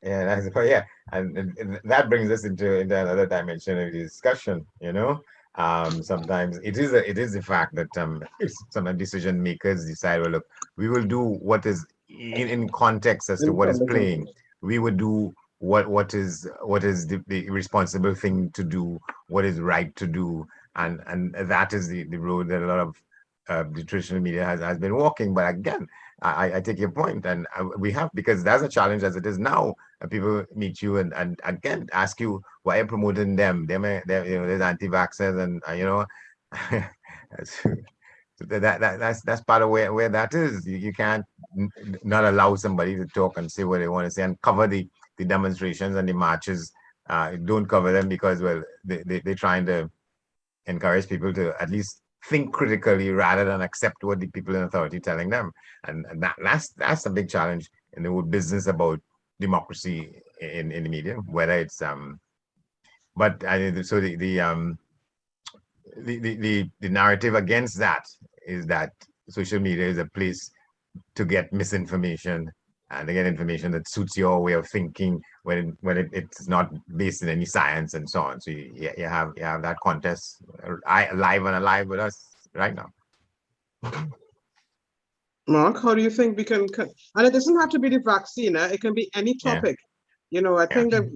Yeah, and that brings us into another dimension of the discussion. Sometimes it is the fact that some decision makers decide, well, look, we will do what is in context as to what is playing. We would do what is the responsible thing to do, what is right to do, and that is the road that a lot of the traditional media has been walking. But again, I take your point, and we have, because that's a challenge as it is now. People meet you and again ask you why you're promoting them. There's anti-vaxxers, and that's part of where that is. You can't not allow somebody to talk and say what they want to say, and cover the demonstrations and the marches. Don't cover them because, well, they're trying to encourage people to at least think critically rather than accept what the people in authority telling them. And that's a big challenge in the whole business about democracy in the media, whether it's but so the narrative against that is that social media is a place to get misinformation and to get information that suits your way of thinking when it's not based in any science and so on. So you have that contest live and alive with us right now. Mark, how do you think we can, and it doesn't have to be the vaccine, it can be any topic. I think that,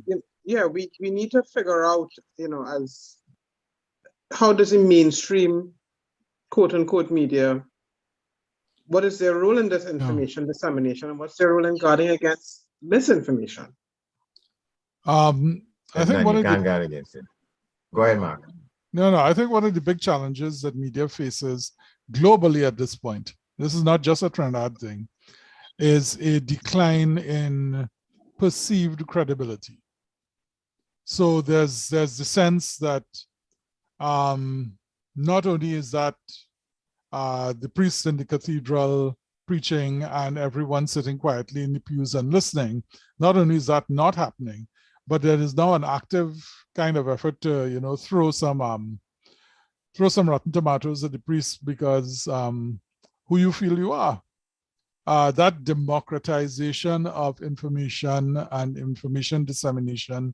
we need to figure out, as how does the mainstream, quote unquote, media, what is their role in this information dissemination, and what's their role in guarding against misinformation? I think you can't guard against it. Go ahead, Mark. No, I think one of the big challenges that media faces globally at this point, this is not just a Trinidad thing, is a decline in perceived credibility. So there's the sense that not only is that the priest in the cathedral preaching and everyone sitting quietly in the pews and listening, not only is that not happening, but there is now an active kind of effort to, throw some rotten tomatoes at the priest because who you feel you are. That democratization of information and information dissemination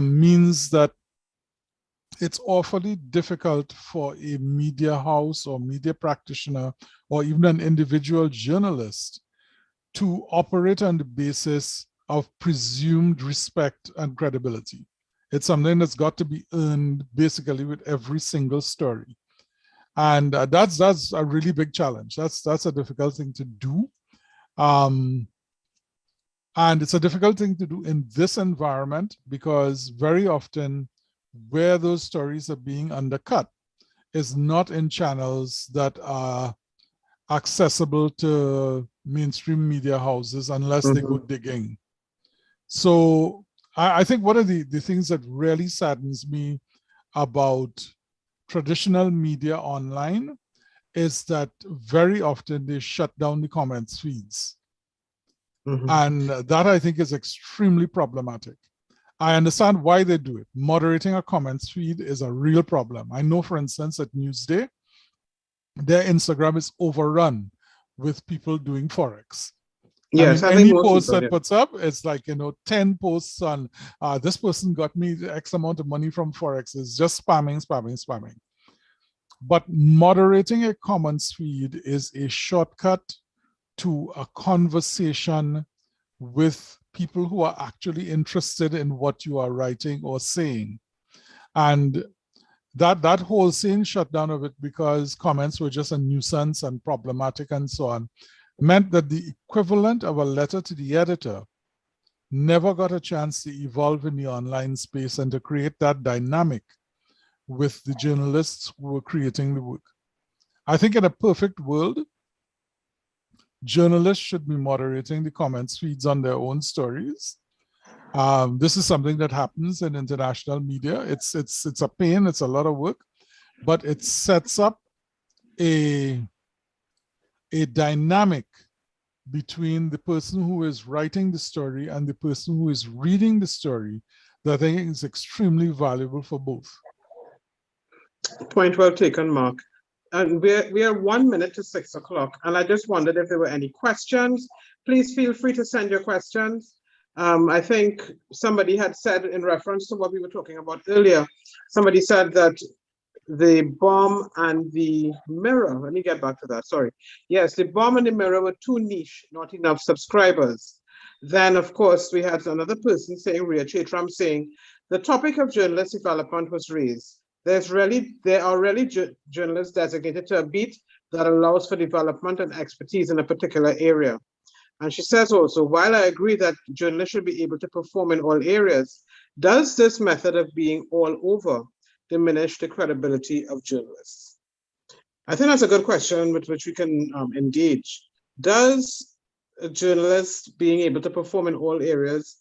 means that it's awfully difficult for a media house or media practitioner or even an individual journalist to operate on the basis of presumed respect and credibility. It's something that's got to be earned basically with every single story. And that's a really big challenge. That's a difficult thing to do. And it's a difficult thing to do in this environment because very often where those stories are being undercut is not in channels that are accessible to mainstream media houses unless they go digging. So I think one of the things that really saddens me about traditional media online is that very often they shut down the comments feeds. And that I think is extremely problematic. I understand why they do it. Moderating a comments feed is a real problem. I know, for instance, at Newsday, their Instagram is overrun with people doing Forex. Yes, I mean, having any more post people, that puts up, it's like, 10 posts on this person got me X amount of money from Forex. Is just spamming, spamming, spamming. But moderating a comments feed is a shortcut to a conversation with people who are actually interested in what you are writing or saying. And that whole scene shut down of it because comments were just a nuisance and problematic and so on, meant that the equivalent of a letter to the editor never got a chance to evolve in the online space and to create that dynamic with the journalists who were creating the work. I think in a perfect world, journalists should be moderating the comments feeds on their own stories. This is something that happens in international media. It's a pain, it's a lot of work, but it sets up a dynamic between the person who is writing the story and the person who is reading the story that I think is extremely valuable for both. Point well taken, Mark. And we are 1 minute to 6 o'clock, and I just wondered if there were any questions. Please feel free to send your questions. I think somebody had said in reference to what we were talking about earlier, somebody said that the bomb and the mirror, let me get back to that, sorry. Yes, the bomb and the mirror were too niche, not enough subscribers. Then, of course, we had another person saying, Ria Chaitram saying, the topic of journalist development was raised. There are really journalists designated to a beat that allows for development and expertise in a particular area. And she says also, while I agree that journalists should be able to perform in all areas, does this method of being all over diminish the credibility of journalists? I think that's a good question with which we can engage. Does a journalist being able to perform in all areas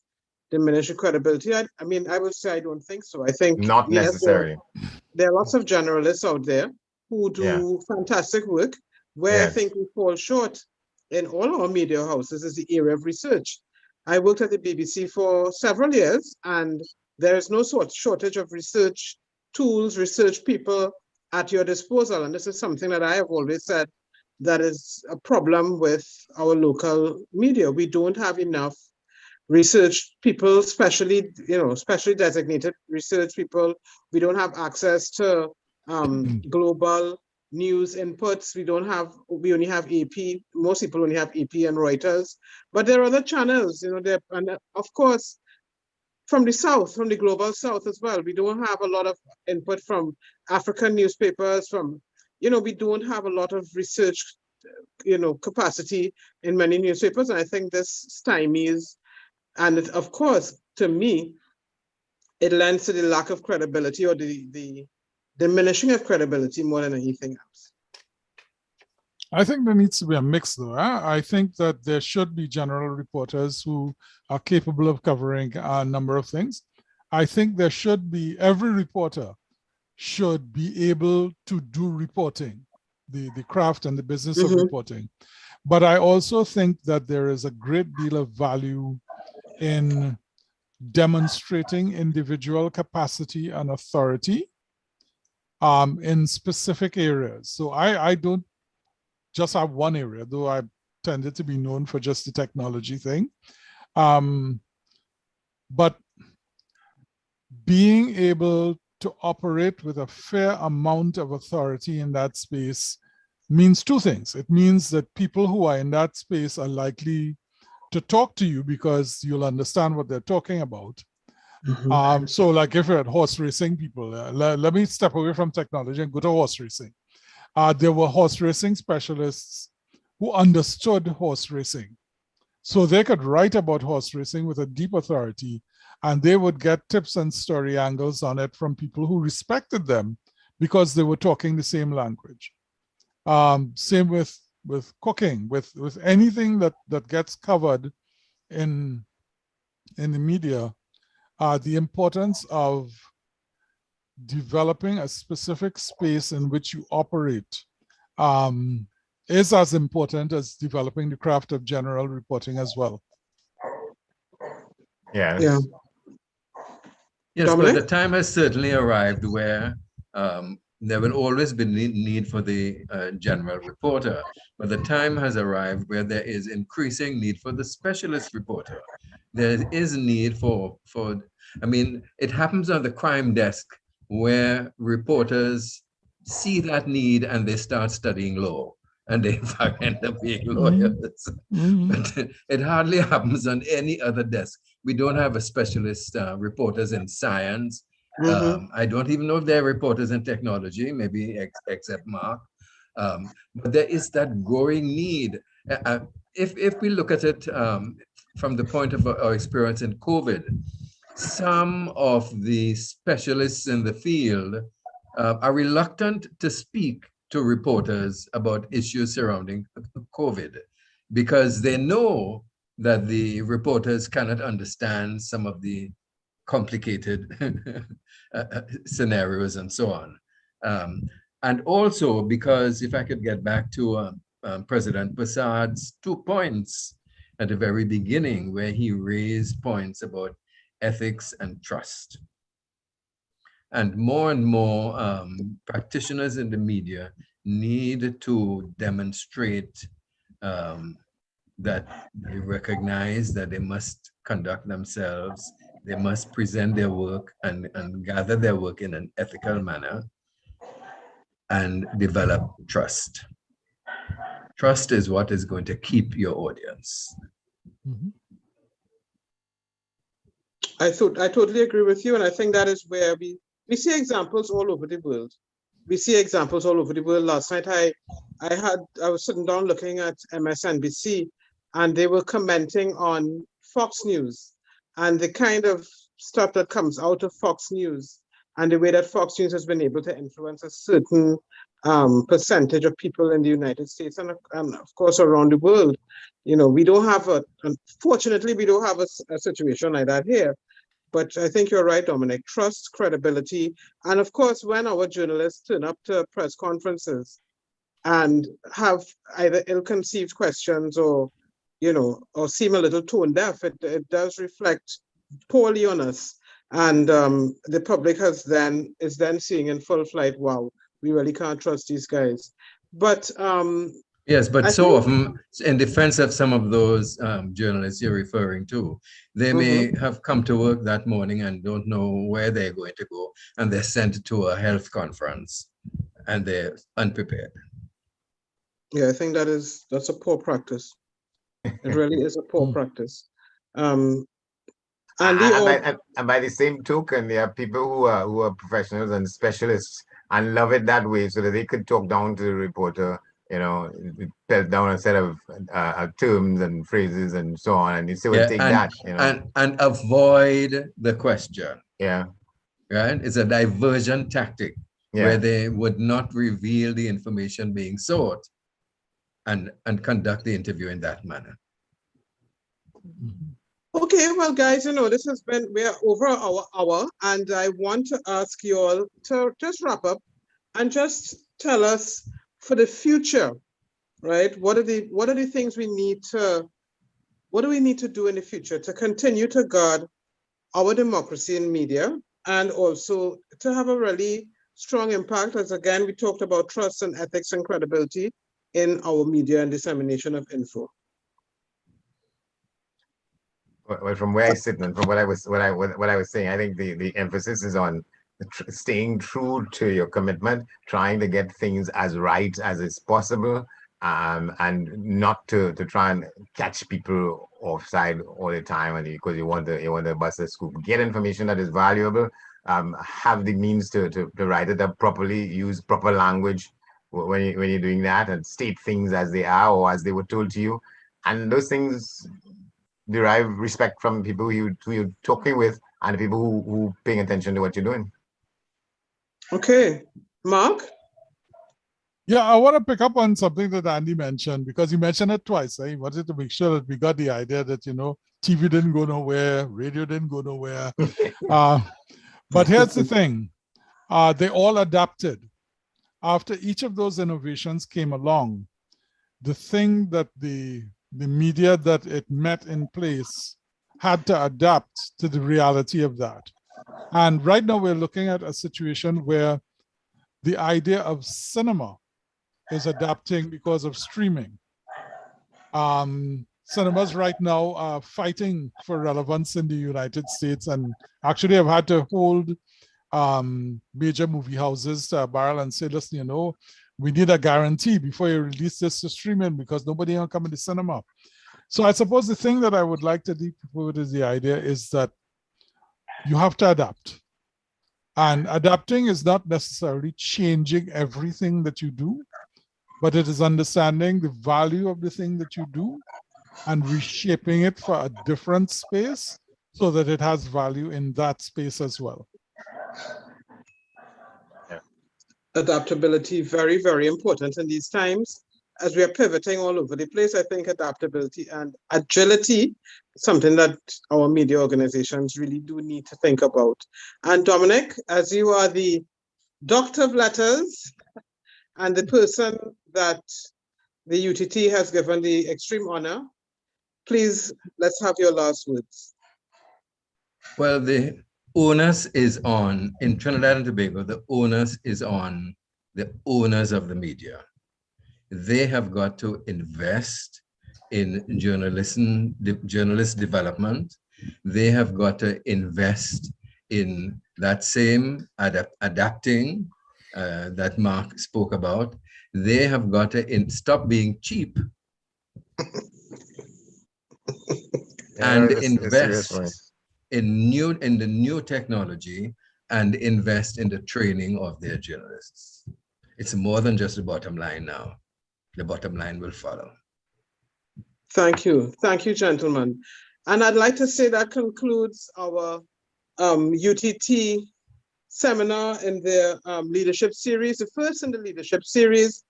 diminish the credibility? I mean, I would say I don't think so. I think Not yes, necessarily. there are lots of generalists out there who do fantastic work. Where I think we fall short in all our media houses is the area of research. I worked at the BBC for several years, and there is no shortage of research tools, research people at your disposal. And this is something that I have always said that is a problem with our local media. We don't have enough research people, especially designated research people. We don't have access to global news inputs. We only have AP. Most people only have AP and Reuters, but there are other channels, and of course, from the South, from the global South as well. We don't have a lot of input from African newspapers, we don't have a lot of research, capacity in many newspapers. And I think this stymies, and of course, to me, it lends to the lack of credibility or the diminishing of credibility more than anything else. I think there needs to be a mix, though. I think that there should be general reporters who are capable of covering a number of things. I think there should be, every reporter should be able to do reporting, the craft and the business of reporting. But I also think that there is a great deal of value in demonstrating individual capacity and authority in specific areas. So I don't just have one area, though I tended to be known for just the technology thing. But being able to operate with a fair amount of authority in that space means two things. It means that people who are in that space are likely to talk to you because you'll understand what they're talking about. So like if you're at horse racing people, let me step away from technology and go to horse racing. There were horse racing specialists who understood horse racing. So they could write about horse racing with a deep authority, and they would get tips and story angles on it from people who respected them because they were talking the same language. Same with cooking, with anything that gets covered in the media. The importance of developing a specific space in which you operate is as important as developing the craft of general reporting as well. Yes. Yeah. Yes, Dominic? but the time has certainly arrived where there will always be need for the general reporter, but the time has arrived where there is increasing need for the specialist reporter. There is need for, I mean, it happens on the crime desk where reporters see that need and they start studying law and they in fact end up being lawyers. But it hardly happens on any other desk. We don't have a specialist reporters in science. I don't even know if there are reporters in technology, maybe except Mark. But there is that growing need. If we look at it from the point of our experience in COVID, some of the specialists in the field are reluctant to speak to reporters about issues surrounding COVID because they know that the reporters cannot understand some of the complicated scenarios and so on. And also because if I could get back to President Prasad's 2 points at the very beginning where he raised points about ethics and trust. And more practitioners in the media need to demonstrate that they recognize that they must conduct themselves, they must present their work and gather their work in an ethical manner and develop trust. Trust is what is going to keep your audience. I totally agree with you, and I think that is where we see examples all over the world. We see examples all over the world. Last night I was sitting down looking at MSNBC, and they were commenting on Fox News and the kind of stuff that comes out of Fox News and the way that Fox News has been able to influence a certain percentage of people in the United States and of course around the world. You know, we don't have unfortunately, we don't have a situation like that here. But I think you're right, Dominic. Trust, credibility, and of course, when our journalists turn up to press conferences and have either ill-conceived questions or, you know, or seem a little tone deaf, it does reflect poorly on us. And the public is then seeing in full flight, wow, we really can't trust these guys. But yes, but so often, in defense of some of those journalists you're referring to, they may have come to work that morning and don't know where they're going to go, and they're sent to a health conference, and they're unprepared. Yeah, I think that's a poor practice. It really is a poor practice. And by the same token, there are people who are professionals and specialists and love it that way, so that they could talk down to the reporter, you know, pelt down a set of terms and phrases and so on, and they say, "Well, take that," you know, and avoid the question. Yeah, right. It's a diversion tactic where they would not reveal the information being sought, and conduct the interview in that manner. Okay, well, guys, you know, this has been, we're over our hour, and I want to ask you all to just wrap up and just tell us for the future, right? What are the things we need to, what do we need to do in the future to continue to guard our democracy in media and also to have a really strong impact, as again, we talked about trust and ethics and credibility in our media and dissemination of info. Well, from where I sit and from what I was saying, I think the emphasis is on staying true to your commitment, trying to get things as right as is possible, and not to try and catch people offside all the time, and because you want to bust a scoop. Get information that is valuable, have the means to write it up properly, use proper language when you're doing that, and state things as they are or as they were told to you, and those things derive respect from people who you're talking with and people who paying attention to what you're doing. Okay, Mark? Yeah, I want to pick up on something that Andy mentioned, because he mentioned it twice. He wanted to make sure that we got the idea that, you know, TV didn't go nowhere, radio didn't go nowhere. But here's the thing. They all adapted. After each of those innovations came along, the thing that the media that it met in place had to adapt to the reality of that. And right now we're looking at a situation where the idea of cinema is adapting because of streaming. Cinemas right now are fighting for relevance in the United States, and actually have had to hold major movie houses to a barrel and say, listen, you know, we need a guarantee before you release this to streaming because nobody will come in the cinema. So I suppose the thing that I would like to leave people with is the idea is that you have to adapt. And adapting is not necessarily changing everything that you do, but it is understanding the value of the thing that you do and reshaping it for a different space so that it has value in that space as well. Adaptability, very, very important in these times. As we are pivoting all over the place, I think adaptability and agility, something that our media organizations really do need to think about. And Dominic, as you are the doctor of letters and the person that the UTT has given the extreme honor, please, let's have your last words. Well, the onus is on, in Trinidad and Tobago, the onus is on the owners of the media. They have got to invest in journalist development. They have got to invest in that same adapting that Mark spoke about. They have got to stop being cheap and invest in the new technology and invest in the training of their journalists. It's more than just the bottom line now. The bottom line will follow. Thank you. Thank you, gentlemen. And I'd like to say that concludes our UTT seminar in their leadership series, the first in the leadership series,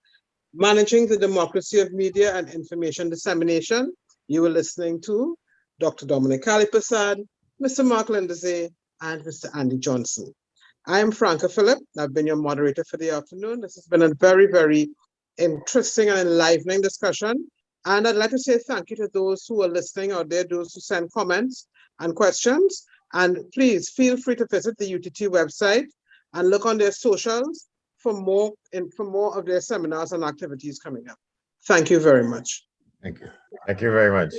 Managing the Democracy of Media and Information Dissemination. You were listening to Dr. Dominic Kaliprasad, Mr. Mark Lindsay, and Mr. Andy Johnson. I am Franca Phillip. I've been your moderator for the afternoon. This has been a very, very interesting and enlivening discussion. And I'd like to say thank you to those who are listening out there, those who send comments and questions. And please feel free to visit the UTT website and look on their socials for more of their seminars and activities coming up. Thank you very much. Thank you. Thank you very much.